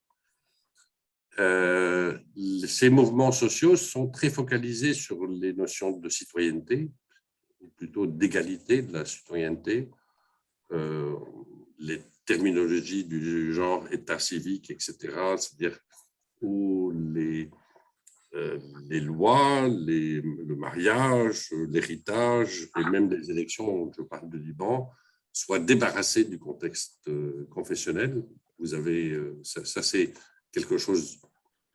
Ces mouvements sociaux sont très focalisés sur les notions de citoyenneté, ou plutôt d'égalité de la citoyenneté, les terminologies du genre état civique, etc., c'est-à-dire où les lois, le mariage, l'héritage et même les élections, je parle du Liban, soient débarrassés du contexte confessionnel. Vous avez, ça c'est quelque chose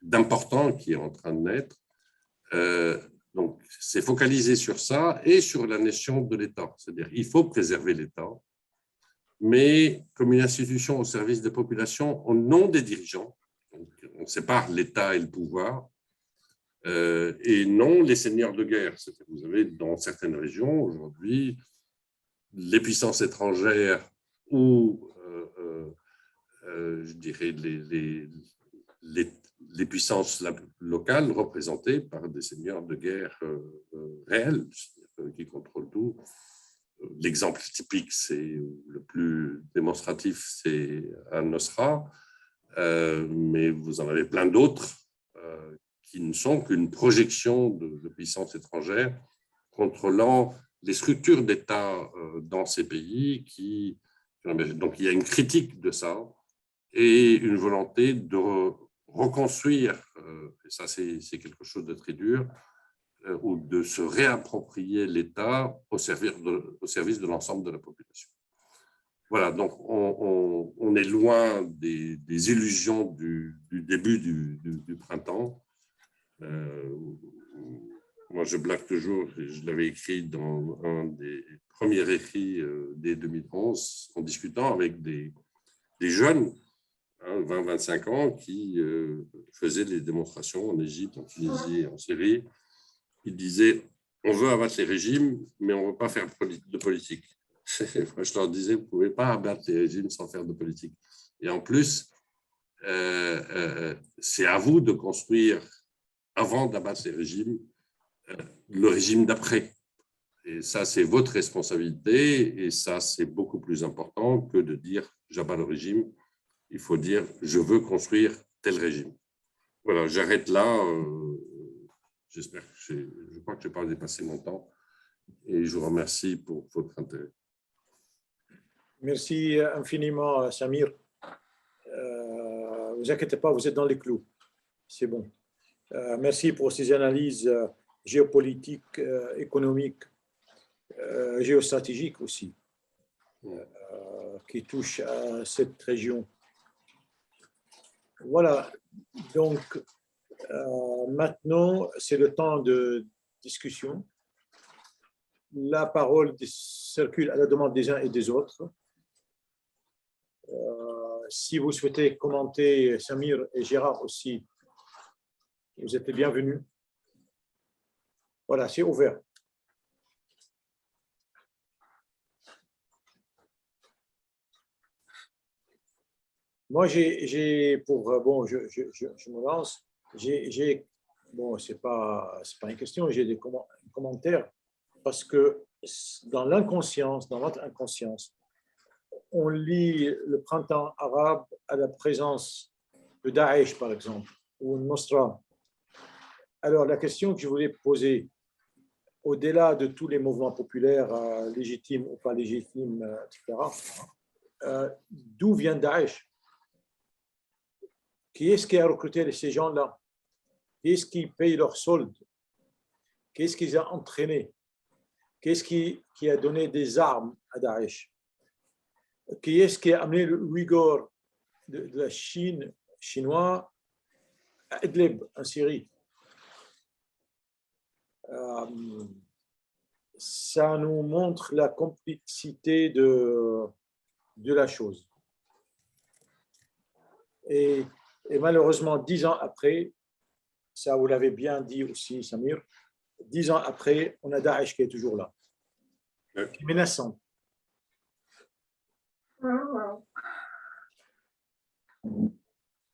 d'important qui est en train de naître. Donc, c'est focalisé sur ça et sur la notion de l'État. C'est-à-dire qu'il faut préserver l'État, mais comme une institution au service des populations, au nom des dirigeants. Donc, on sépare l'État et le pouvoir, et non les seigneurs de guerre. Vous avez dans certaines régions aujourd'hui les puissances étrangères ou, je dirais, les puissances locales représentées par des seigneurs de guerre réels qui contrôlent tout. L'exemple typique, c'est le plus démonstratif, c'est Al-Nosra, mais vous en avez plein d'autres qui ne sont qu'une projection de puissances étrangères contrôlant les structures d'État dans ces pays. Donc, il y a une critique de ça et une volonté de reconstruire, et ça c'est quelque chose de très dur, ou de se réapproprier l'État au service de l'ensemble de la population. Voilà, donc on est loin des illusions du début du printemps. Moi, je blague toujours, je l'avais écrit dans un des premiers écrits dès 2011, en discutant avec des jeunes, 20-25 ans, qui faisaient des démonstrations en Égypte, en Tunisie, en Syrie. Ils disaient, on veut abattre les régimes, mais on ne veut pas faire de politique. Moi, je leur disais, vous ne pouvez pas abattre les régimes sans faire de politique. Et en plus, c'est à vous de construire, avant d'abattre les régimes, le régime d'après. Et ça, c'est votre responsabilité, et ça, c'est beaucoup plus important que de dire, j'abats le régime. Il faut dire, je veux construire tel régime. Voilà, j'arrête là. J'espère que je crois que je n'ai pas dépassé mon temps, et je vous remercie pour votre intérêt. Merci infiniment, Samir. Vous inquiétez pas, vous êtes dans les clous. C'est bon. Merci pour ces analyses géopolitiques, économiques, géostratégiques aussi, qui touchent à cette région. Voilà. Donc, maintenant, c'est le temps de discussion. La parole circule à la demande des uns et des autres. Si vous souhaitez commenter, Samir et Gérard aussi, vous êtes les bienvenus. Voilà, c'est ouvert. Moi, bon, je me lance. Bon, c'est pas une question, j'ai des commentaires parce que dans l'inconscience, dans notre inconscience, on lie le printemps arabe à la présence de Daesh, par exemple, ou Nosra. Alors, la question que je voulais poser, au-delà de tous les mouvements populaires, légitimes ou pas légitimes, etc., d'où vient Daesh? Qui est-ce qui a recruté ces gens-là? Qu'est-ce qui paye leur solde? Qu'est-ce qui a entraîné? Qu'est-ce qui a donné des armes à Daesh? Qui est-ce qui a amené le Ouïghour de la Chine, chinois, à Idlib, en Syrie? Ça nous montre la complexité de la chose. Et malheureusement, 10 ans après, ça vous l'avez bien dit aussi, Samir, 10 ans après, on a Daesh qui est toujours là, qui est menaçant.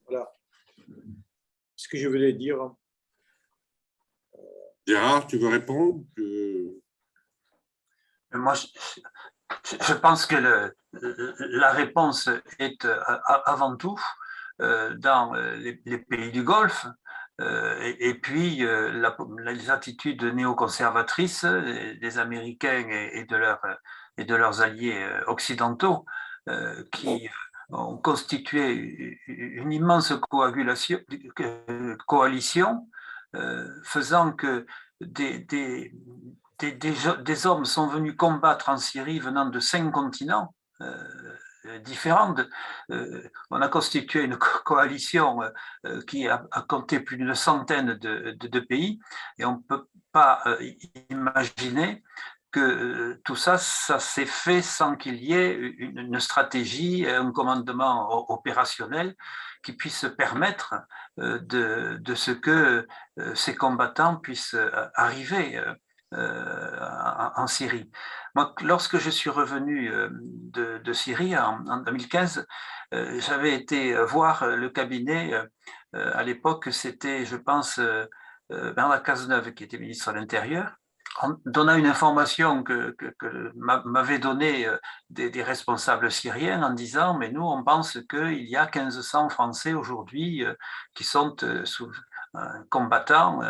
Voilà ce que je voulais dire. Gérard, tu veux répondre? Moi, je pense que la réponse est avant tout dans les pays du Golfe, et puis les attitudes néoconservatrices des Américains et de leurs alliés occidentaux qui ont constitué une immense coalition faisant que des hommes sont venus combattre en Syrie venant de 5 continents différents. On a constitué une coalition qui a compté plus d'une centaine de pays, et on ne peut pas imaginer que tout ça s'est fait sans qu'il y ait une stratégie, un commandement opérationnel qui puisse permettre de ce que ces combattants puissent arriver en Syrie. Moi, lorsque je suis revenu de Syrie en 2015, j'avais été voir le cabinet. À l'époque, c'était, je pense, Bernard Cazeneuve qui était ministre de l'Intérieur, en donnant une information que m'avaient donnée des responsables syriens en disant « mais nous, on pense qu'il y a 1500 Français aujourd'hui qui sont combattants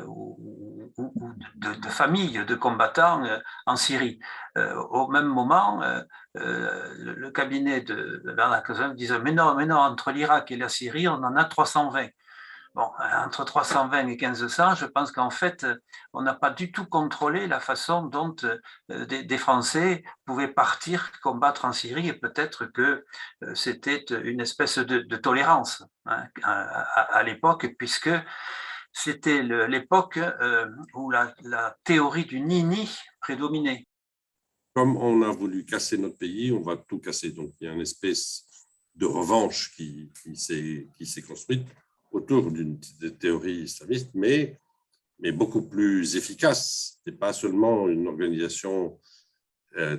ou de familles de combattants en Syrie ». Au même moment, le cabinet de Bernard Cazeneuve disait « mais non, entre l'Irak et la Syrie, on en a 320 ». Bon, entre 320 et 1500, je pense qu'en fait, on n'a pas du tout contrôlé la façon dont des Français pouvaient partir combattre en Syrie, et peut-être que c'était une espèce de tolérance à l'époque, puisque c'était l'époque où la théorie du ni-ni prédominait. Comme on a voulu casser notre pays, on va tout casser. Donc, il y a une espèce de revanche qui s'est construite autour d'une théorie islamiste, mais beaucoup plus efficace. Ce n'était pas seulement une organisation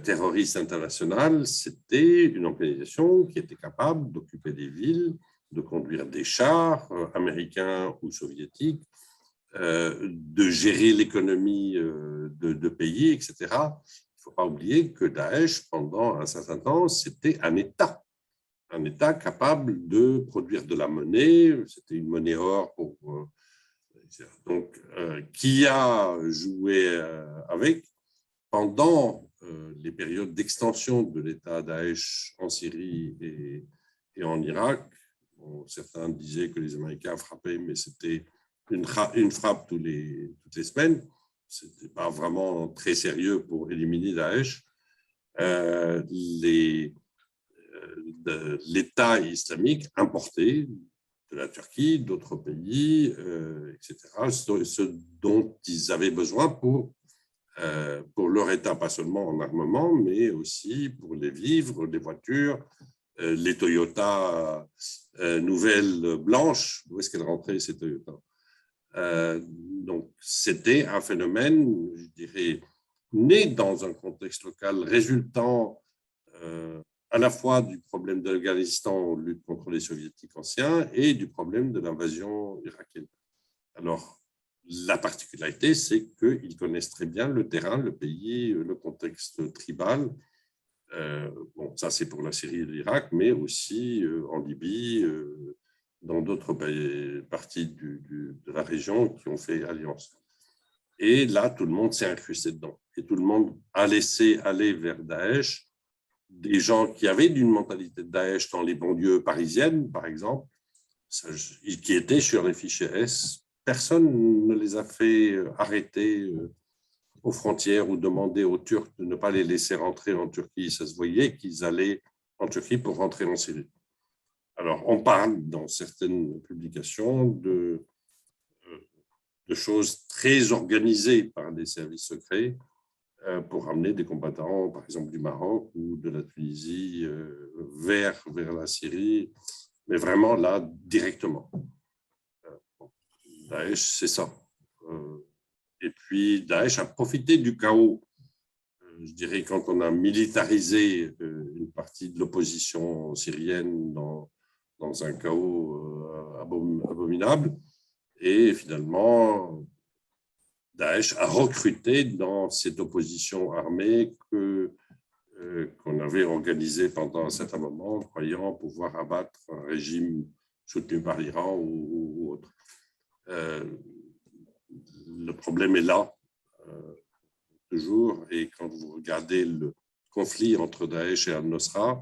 terroriste internationale, c'était une organisation qui était capable d'occuper des villes, de conduire des chars américains ou soviétiques, de gérer l'économie de pays, etc. Il ne faut pas oublier que Daesh, pendant un certain temps, c'était un État capable de produire de la monnaie. C'était une monnaie or qui a joué avec pendant les périodes d'extension de l'État Daesh en Syrie et en Irak. Bon, certains disaient que les Américains frappaient, mais c'était une frappe toutes les semaines. Ce n'était pas vraiment très sérieux pour éliminer Daesh. L'État islamique importé de la Turquie, d'autres pays, etc., ce dont ils avaient besoin pour leur État, pas seulement en armement, mais aussi pour les vivres, les voitures, les Toyota nouvelles blanches. Où est-ce qu'elles rentraient, ces Toyota? Donc, c'était un phénomène, je dirais, né dans un contexte local résultant à la fois du problème de l'Afghanistan, lutte contre les soviétiques anciens, et du problème de l'invasion irakienne. Alors, la particularité, c'est qu'ils connaissent très bien le terrain, le pays, le contexte tribal. Bon, ça, c'est pour la Syrie et l'Irak, mais aussi en Libye, dans d'autres parties de la région qui ont fait alliance. Et là, tout le monde s'est incrusté dedans. Et tout le monde a laissé aller vers Daesh des gens qui avaient d'une mentalité de Daesh dans les banlieues parisiennes, par exemple, qui étaient sur les fichiers S personne ne les a fait arrêter aux frontières ou demander aux Turcs de ne pas les laisser rentrer en Turquie. Ça se voyait qu'ils allaient en Turquie pour rentrer en Syrie. Alors, on parle dans certaines publications de choses très organisées par des services secrets pour amener des combattants, par exemple du Maroc ou de la Tunisie, vers la Syrie, mais vraiment là, directement. Daesh, c'est ça. Et puis, Daesh a profité du chaos, je dirais, quand on a militarisé une partie de l'opposition syrienne dans un chaos abominable. Et finalement, Daesh a recruté dans cette opposition armée qu'on avait organisée pendant un certain moment, croyant pouvoir abattre un régime soutenu par l'Iran ou autre. Le problème est là, toujours, et quand vous regardez le conflit entre Daesh et Al-Nusra,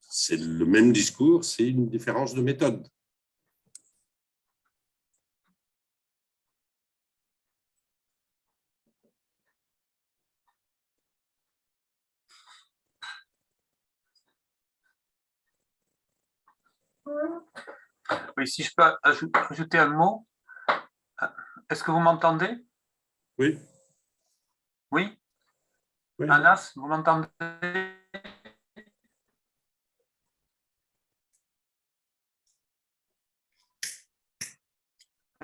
c'est le même discours, c'est une différence de méthode. Oui, si je peux ajouter un mot. Est-ce que vous m'entendez? Oui. Oui? Oui. Anas, vous m'entendez?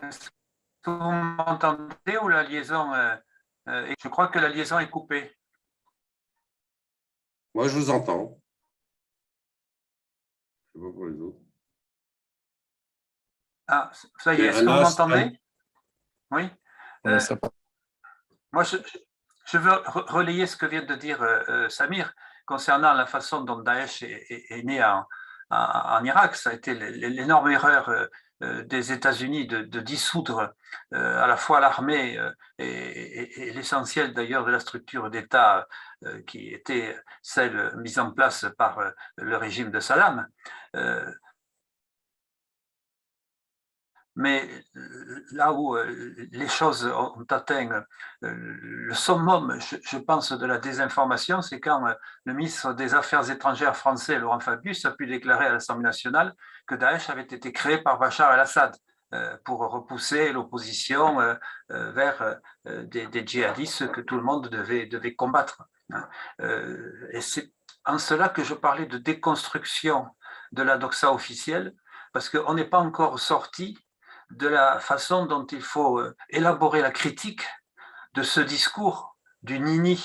Est-ce que vous m'entendez ou la liaison je crois que la liaison est coupée. Moi, je vous entends. Je ne sais pas pour les autres. Ah, ça y est, est-ce que vous m'entendez? Oui. Moi, je veux relayer ce que vient de dire Samir concernant la façon dont Daesh est né en Irak. Ça a été l'énorme erreur des États-Unis de dissoudre à la fois l'armée et l'essentiel d'ailleurs de la structure d'État qui était celle mise en place par le régime de Saddam. Mais là où les choses ont atteint le summum, je pense, de la désinformation, c'est quand le ministre des Affaires étrangères français, Laurent Fabius, a pu déclarer à l'Assemblée nationale que Daesh avait été créé par Bachar el-Assad pour repousser l'opposition vers des djihadistes que tout le monde devait combattre. Et c'est en cela que je parlais de déconstruction de la doxa officielle, parce qu'on n'est pas encore sorti de la façon dont il faut élaborer la critique de ce discours du Nini.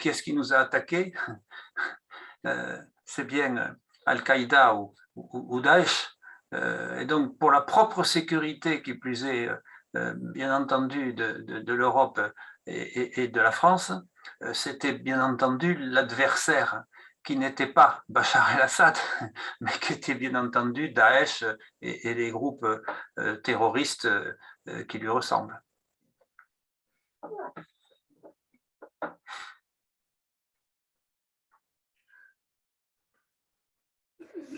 Qui est-ce qui nous a attaqués? C'est bien Al-Qaïda ou Daesh. Et donc, pour la propre sécurité, qui plus est, bien entendu, de l'Europe et de la France, c'était bien entendu l'adversaire qui n'était pas Bachar el-Assad, mais qui était bien entendu Daesh et les groupes terroristes qui lui ressemblent.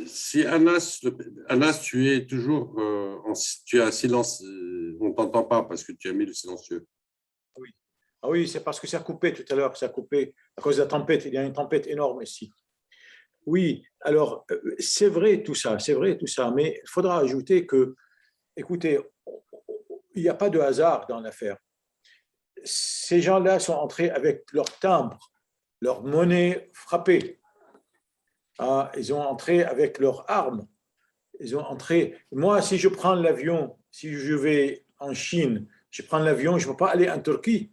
Si Anas, tu es toujours tu as silence, on ne t'entend pas parce que tu as mis le silencieux. Oui. Ah oui, c'est parce que ça a coupé tout à l'heure, ça a coupé à cause de la tempête. Il y a une tempête énorme ici. Oui, alors c'est vrai tout ça, mais il faudra ajouter que, écoutez, il n'y a pas de hasard dans l'affaire. Ces gens-là sont entrés avec leur timbre, leur monnaie frappée. Ah, ils ont entré avec leurs armes. Ils ont entré. Moi, si je prends l'avion, si je vais en Chine, je prends l'avion, je ne peux pas aller en Turquie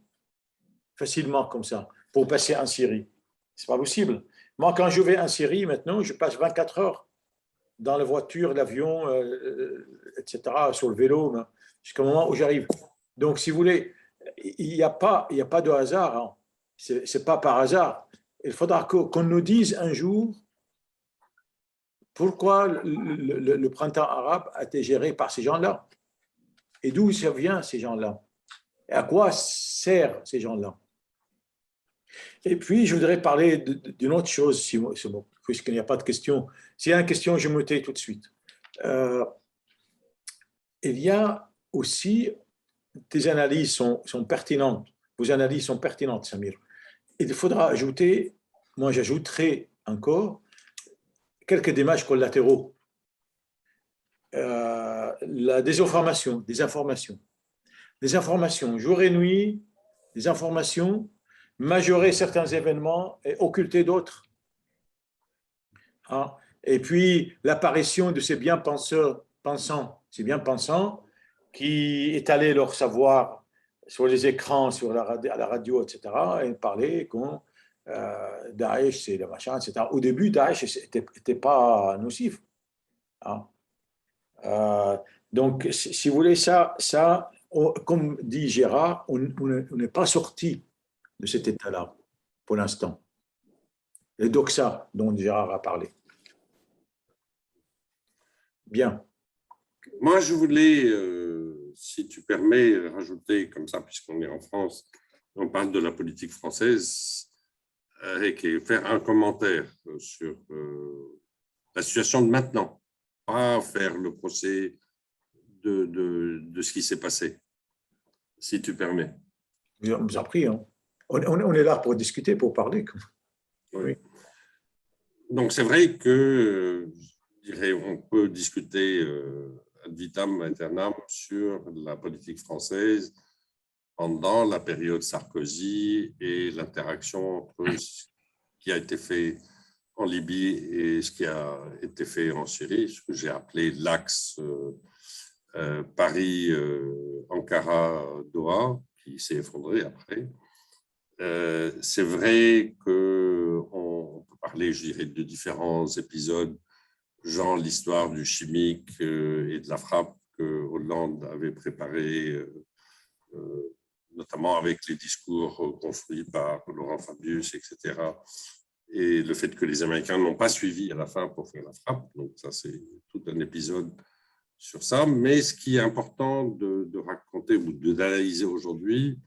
facilement comme ça pour passer en Syrie. C'est pas possible. Moi, quand je vais en Syrie maintenant, je passe 24 heures dans la voiture, l'avion, etc., sur le vélo, jusqu'au moment où j'arrive. Donc, si vous voulez, il n'y a pas de hasard. Hein. C'est pas par hasard. Il faudra qu'on nous dise un jour pourquoi le printemps arabe a été géré par ces gens-là et d'où ça vient ces gens-là et à quoi servent ces gens-là. Et puis, je voudrais parler d'une autre chose, puisqu'il n'y a pas de questions. S'il y a une question, je me tais tout de suite. Il y a aussi, tes analyses sont pertinentes. Vos analyses sont pertinentes, Samir. Il faudra ajouter, moi j'ajouterai encore, quelques dommages collatéraux. La désinformation, des informations. Des informations jour et nuit, des informations, majorer certains événements et occulter d'autres. Hein? Et puis l'apparition de ces ces bien-pensants qui étalaient leur savoir sur les écrans, à la radio, etc., et parlaient qu'on Daesh, c'est le machin, etc. Au début, Daesh n'était pas nocif. Hein? Donc, si vous voulez, comme dit Gérard, on n'est pas sorti de cet état-là pour l'instant. Les doxa dont Gérard a parlé. Bien. Moi, je voulais, si tu permets, rajouter comme ça, puisqu'on est en France, on parle de la politique française, et faire un commentaire sur la situation de maintenant, pas faire le procès de ce qui s'est passé, si tu permets. Je vous en prie. Hein. On est là pour discuter, pour parler. Oui. Donc, c'est vrai que, je dirais, on peut discuter ad vitam aeternam sur la politique française pendant la période Sarkozy et l'interaction entre ce qui a été fait en Libye et ce qui a été fait en Syrie, ce que j'ai appelé l'axe Paris-Ankara-Doha, qui s'est effondré après. C'est vrai qu'on peut parler, je dirais, de différents épisodes, genre l'histoire du chimique et de la frappe que Hollande avait préparé, notamment avec les discours construits par Laurent Fabius, etc. Et le fait que les Américains n'ont pas suivi à la fin pour faire la frappe. Donc ça, c'est tout un épisode sur ça. Mais ce qui est important de raconter ou d'analyser aujourd'hui,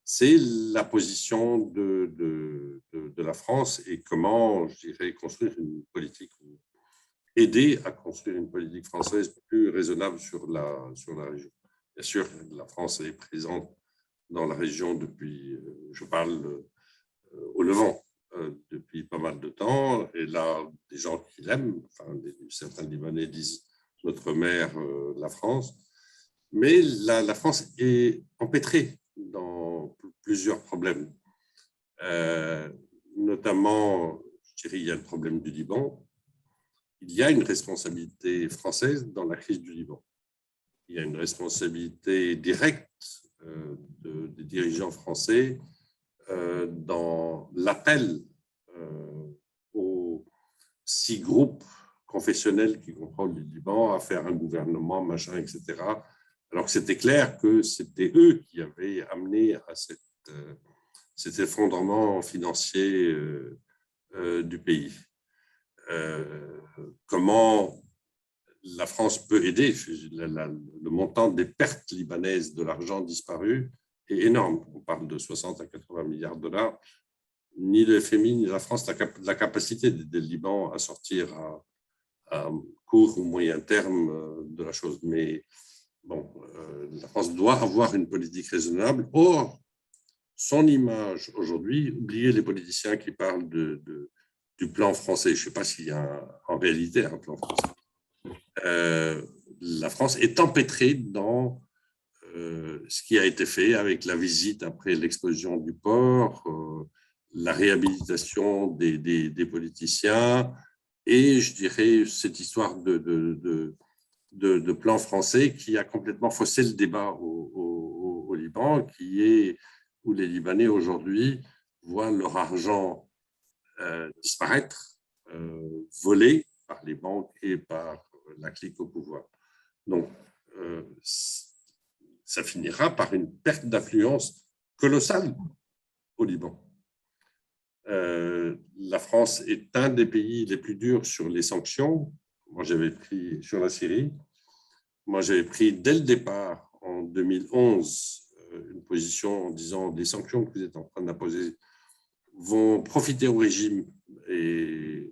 c'est la position de la France et comment, je dirais, construire une politique, aider à construire une politique française plus raisonnable sur la région. Bien sûr, la France est présente dans la région depuis, je parle au Levant, depuis pas mal de temps. Et là, des gens qui l'aiment, enfin, certains Libanais disent notre mère, la France. Mais la France est empêtrée dans plusieurs problèmes. Notamment, je dirais, il y a le problème du Liban. Il y a une responsabilité française dans la crise du Liban. Il y a une responsabilité directe des dirigeants français dans l'appel aux 6 groupes confessionnels qui contrôlent le Liban à faire un gouvernement, machin, etc. Alors que c'était clair que c'était eux qui avaient amené à cet effondrement financier du pays. Comment la France peut aider? Le montant des pertes libanaises de l'argent disparu est énorme. On parle de 60 à 80 milliards de dollars. Ni le FMI ni la France n'a la capacité d'aider le Liban à sortir à court ou moyen terme de la chose. Mais bon, la France doit avoir une politique raisonnable. Or, son image aujourd'hui, oubliez les politiciens qui parlent du plan français. Je ne sais pas s'il y a en réalité un plan français. La France est empêtrée dans ce qui a été fait avec la visite après l'explosion du port, la réhabilitation des politiciens et, je dirais, cette histoire de plan français qui a complètement faussé le débat au Liban, où les Libanais aujourd'hui voient leur argent disparaître, volé par les banques et par la clique au pouvoir. Donc, ça finira par une perte d'influence colossale au Liban. La France est un des pays les plus durs sur les sanctions. Moi, j'avais pris sur la Syrie. Moi, j'avais pris dès le départ, en 2011, une position en disant les sanctions que vous êtes en train d'imposer vont profiter au régime et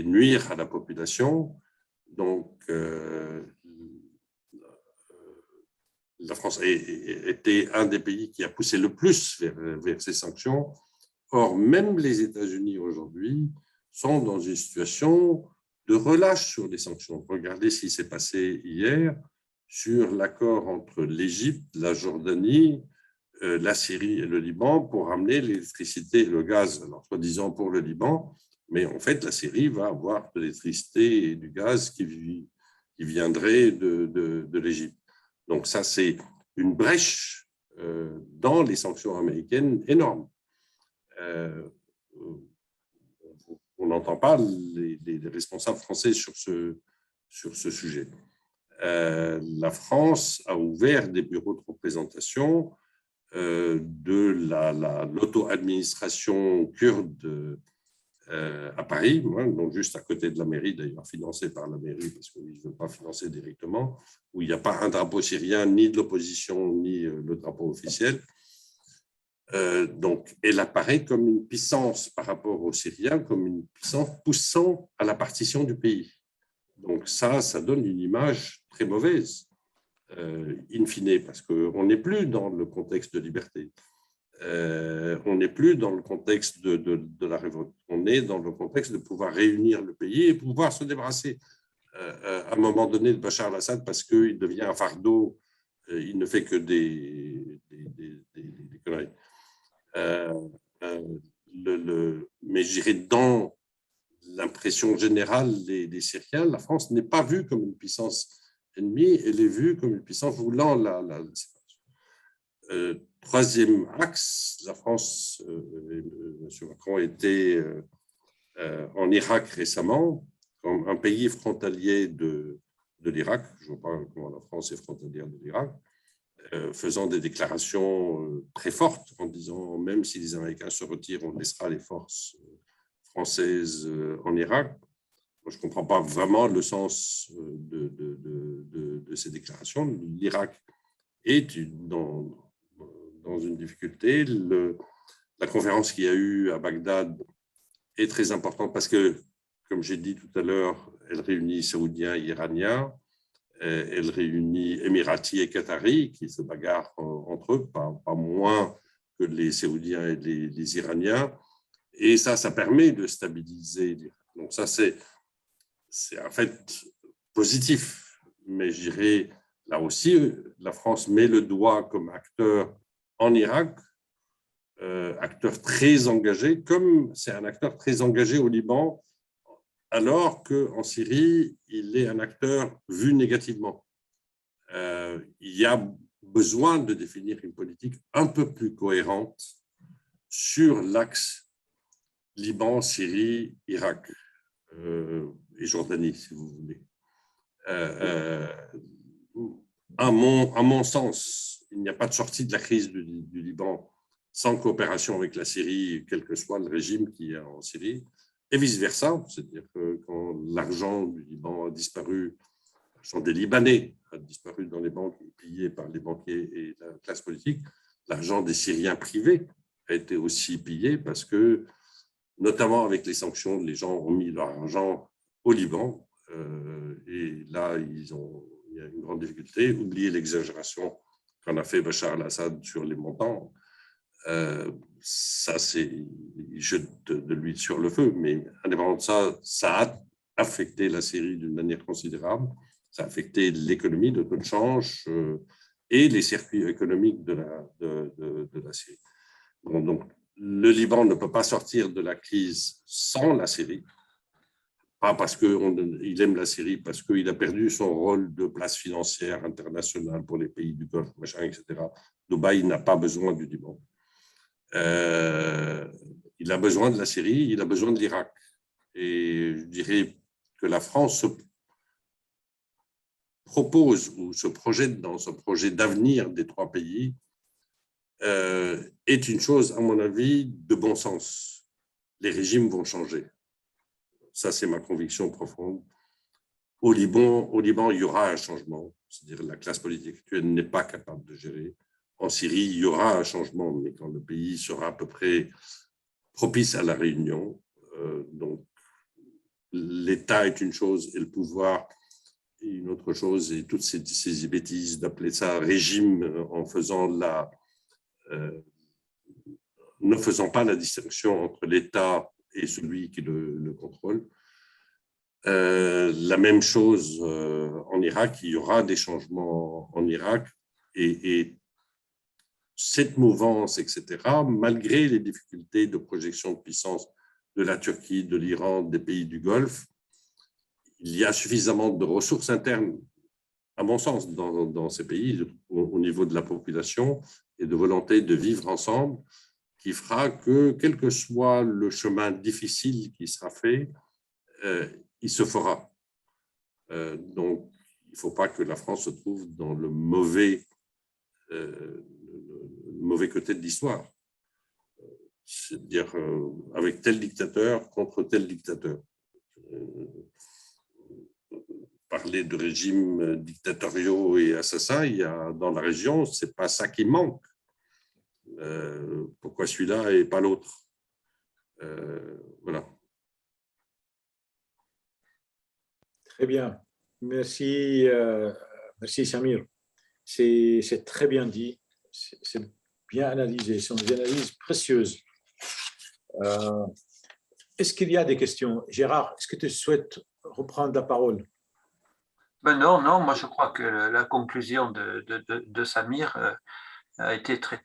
nuire à la population. Donc, la France a été un des pays qui a poussé le plus vers ces sanctions. Or, même les États-Unis aujourd'hui sont dans une situation de relâche sur les sanctions. Regardez ce qui s'est passé hier sur l'accord entre l'Égypte, la Jordanie, la Syrie et le Liban pour ramener l'électricité et le gaz, alors soi-disant pour le Liban, mais en fait, la Syrie va avoir de l'électricité et du gaz qui viendrait de l'Égypte. Donc ça, c'est une brèche dans les sanctions américaines énorme. On n'entend pas les responsables français sur ce sujet. La France a ouvert des bureaux de représentation de l'auto-administration kurde à Paris, donc juste à côté de la mairie, d'ailleurs financée par la mairie, parce qu'ils ne veulent pas financer directement, où il n'y a pas un drapeau syrien, ni de l'opposition, ni le drapeau officiel. Donc, elle apparaît comme une puissance par rapport aux Syriens, comme une puissance poussant à la partition du pays. Donc ça donne une image très mauvaise, in fine, parce qu'on n'est plus dans le contexte de liberté. On n'est plus dans le contexte de la révolte. On est dans le contexte de pouvoir réunir le pays et pouvoir se débarrasser à un moment donné de Bachar al-Assad parce qu'il devient un fardeau, il ne fait que des conneries. Mais je dirais dans l'impression générale des Syriens, la France n'est pas vue comme une puissance ennemie, elle est vue comme une puissance voulant la séparation. Troisième axe, la France, M. Macron était en Irak récemment, comme un pays frontalier de l'Irak, je ne vois pas comment la France est frontalière de l'Irak, faisant des déclarations très fortes en disant même si les Américains se retirent, on laissera les forces françaises en Irak. Moi, je ne comprends pas vraiment le sens de ces déclarations. L'Irak est dans une difficulté. La conférence qu'il y a eu à Bagdad est très importante parce que, comme j'ai dit tout à l'heure, elle réunit Saoudiens et Iraniens, elle réunit Émiratis et Qataris qui se bagarrent entre eux, pas moins que les Saoudiens et les Iraniens. Et ça permet de stabiliser l'Irak. Donc ça, c'est en fait positif. Mais je dirais, là aussi, la France met le doigt comme acteur en Irak, acteur très engagé, comme c'est un acteur très engagé au Liban, alors qu'en Syrie, il est un acteur vu négativement. Il y a besoin de définir une politique un peu plus cohérente sur l'axe Liban, Syrie, Irak et Jordanie, si vous voulez. À mon sens, il n'y a pas de sortie de la crise du Liban sans coopération avec la Syrie, quel que soit le régime qui est en Syrie, et vice-versa. C'est-à-dire que quand l'argent du Liban a disparu, l'argent des Libanais a disparu dans les banques pillées par les banquiers et la classe politique, l'argent des Syriens privés a été aussi pillé parce que, notamment avec les sanctions, les gens ont mis leur argent au Liban. Et là, il y a une grande difficulté. Oubliez l'exagération qu'en a fait Bachar al-Assad sur les montants. Ça, il jette de l'huile sur le feu. Mais indépendamment de ça, ça a affecté la Syrie d'une manière considérable. Ça a affecté l'économie de taux de change et les circuits économiques de la Syrie. Bon, donc, le Liban ne peut pas sortir de la crise sans la Syrie. Pas parce qu'il aime la Syrie, parce qu'il a perdu son rôle de place financière internationale pour les pays du Golfe, machin, etc. Dubaï n'a pas besoin du Liban. Il a besoin de la Syrie, il a besoin de l'Irak. Et je dirais que la France se propose ou se projette dans ce projet d'avenir des trois pays est une chose, à mon avis, de bon sens. Les régimes vont changer. Ça, c'est ma conviction profonde. Au Liban, il y aura un changement. C'est-à-dire la classe politique actuelle n'est pas capable de gérer. En Syrie, il y aura un changement, mais quand le pays sera à peu près propice à la réunion. Donc, l'État est une chose et le pouvoir, une autre chose, et toutes ces bêtises d'appeler ça régime en faisant ne faisant pas la distinction entre l'État et celui qui le contrôle. La même chose en Irak, il y aura des changements en Irak et cette mouvance, etc., malgré les difficultés de projection de puissance de la Turquie, de l'Iran, des pays du Golfe, il y a suffisamment de ressources internes, à mon sens, dans ces pays, au niveau de la population et de volonté de vivre ensemble, qui fera que, quel que soit le chemin difficile qui sera fait, il se fera. Donc, il ne faut pas que la France se trouve dans le mauvais côté de l'histoire. C'est-à-dire avec tel dictateur contre tel dictateur. Parler de régimes dictatoriaux et assassins, il y a dans la région, ce n'est pas ça qui manque. Pourquoi celui-là et pas l'autre? Voilà. Très bien. Merci, merci Samir. C'est très bien dit, c'est bien analysé, ce sont des analyses précieuses. Est-ce qu'il y a des questions? Gérard, est-ce que tu souhaites reprendre la parole? Non, moi je crois que la conclusion de Samir a été très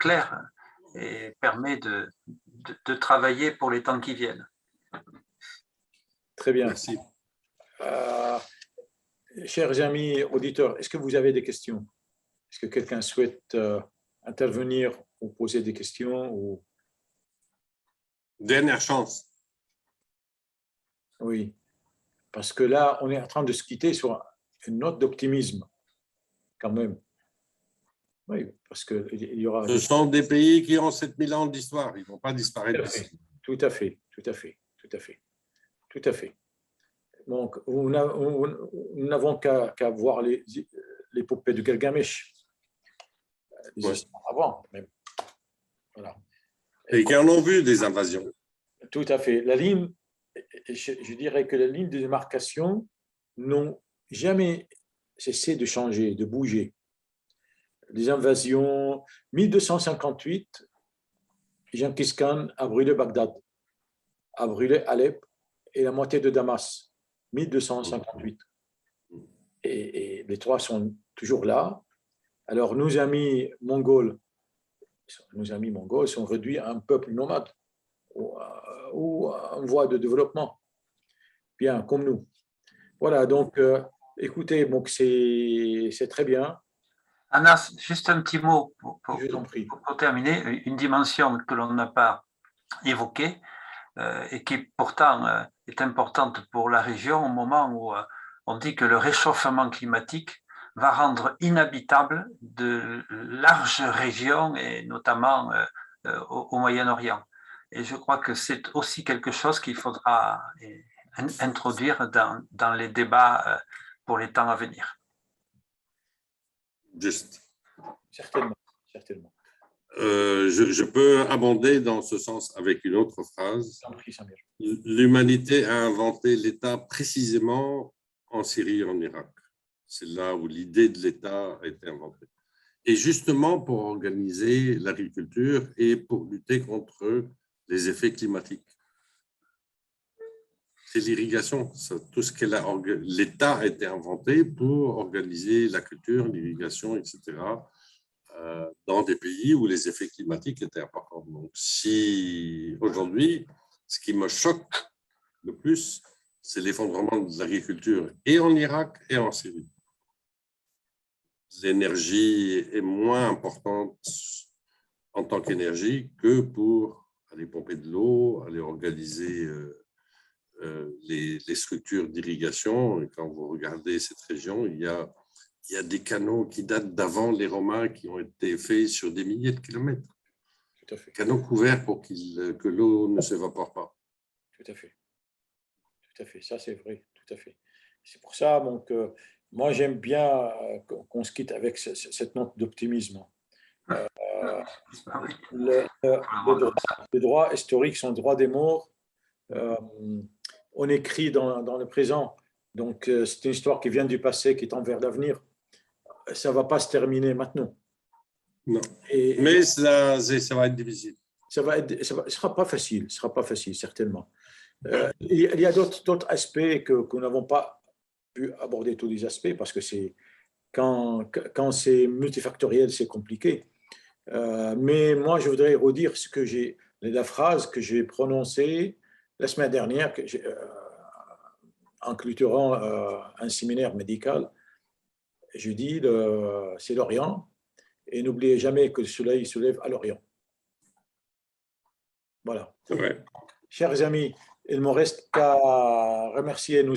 claire et permet de travailler pour les temps qui viennent. Très bien. Merci. Chers amis auditeurs, est-ce que vous avez des questions? Est-ce que quelqu'un souhaite intervenir ou poser des questions ou... Dernière chance. Oui, parce que là, on est en train de se quitter sur une note d'optimisme, quand même. Oui, parce qu'il y aura... Ce sont des pays qui ont 7000 ans d'histoire, ils ne vont pas disparaître d'ici. Tout à fait. Donc, nous n'avons qu'à voir l'épopée de Gilgamesh, les histoires avant même. Voilà. Et qui en ont vu des invasions. Tout à fait. La ligne, je dirais que les lignes de démarcation n'ont jamais cessé de changer, de bouger. Les invasions, 1258, Genghis Khan a brûlé Bagdad, a brûlé Alep et la moitié de Damas, 1258. Et les trois sont toujours là. Alors, nos amis mongols sont réduits à un peuple nomade ou en voie de développement, bien comme nous. Voilà, donc, écoutez, donc c'est très bien. Anas, juste un petit mot Je t'en prie. pour terminer, une dimension que l'on n'a pas évoquée et qui pourtant est importante pour la région au moment où on dit que le réchauffement climatique va rendre inhabitable de larges régions et notamment au Moyen-Orient. Et je crois que c'est aussi quelque chose qu'il faudra introduire dans les débats pour les temps à venir. Juste. Certainement. Je peux abonder dans ce sens avec une autre phrase. L'humanité a inventé l'État précisément en Syrie et en Irak. C'est là où l'idée de l'État a été inventée. Et justement pour organiser l'agriculture et pour lutter contre les effets climatiques. C'est l'irrigation. Tout ce qu'elle l'État a été inventé pour organiser la culture, l'irrigation, etc., dans des pays où les effets climatiques étaient importants. Donc, si aujourd'hui, ce qui me choque le plus, c'est l'effondrement de l'agriculture et en Irak et en Syrie. L'énergie est moins importante en tant qu'énergie que pour aller pomper de l'eau, aller organiser les structures d'irrigation. Et quand vous regardez cette région, il y a des canaux qui datent d'avant les Romains qui ont été faits sur des milliers de kilomètres. Tout à fait. Canaux couverts pour que l'eau ne s'évapore pas. Tout à fait. Ça, c'est vrai. Tout à fait. C'est pour ça donc, moi, j'aime bien qu'on se quitte avec cette note d'optimisme. Le droit historique, son droit des morts, on écrit dans le présent Donc, c'est une histoire qui vient du passé, qui tend vers l'avenir. Ça ne va pas se terminer maintenant. Non. Et Mais ça va être difficile. ce ne sera pas facile, certainement. Il y a d'autres aspects que nous n'avons pas pu aborder, tous les aspects, parce que quand c'est multifactoriel, c'est compliqué. Mais moi, je voudrais redire la phrase que j'ai prononcée la semaine dernière, en clôturant un séminaire médical. Je dis, c'est l'Orient, et n'oubliez jamais que le soleil se lève à l'Orient. Voilà. Ouais. Chers amis, il ne me reste qu'à remercier nos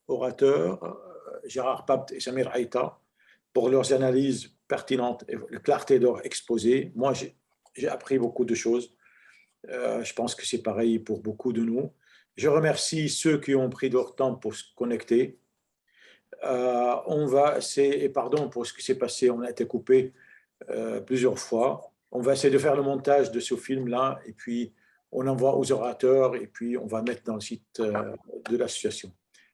orateurs, Gérard Papt et Samir Haïta, pour leurs analyses pertinentes et la clarté de leur exposé. Moi, j'ai appris beaucoup de choses. Je pense que c'est pareil pour beaucoup de nous. Je remercie ceux qui ont pris leur temps pour se connecter. Et pardon pour ce qui s'est passé, on a été coupé plusieurs fois. On va essayer de faire le montage de ce film-là et puis on envoie aux orateurs et puis on va mettre dans le site de l'association.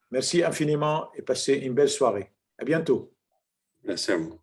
Merci infiniment et passez une belle soirée. À bientôt. Merci à vous.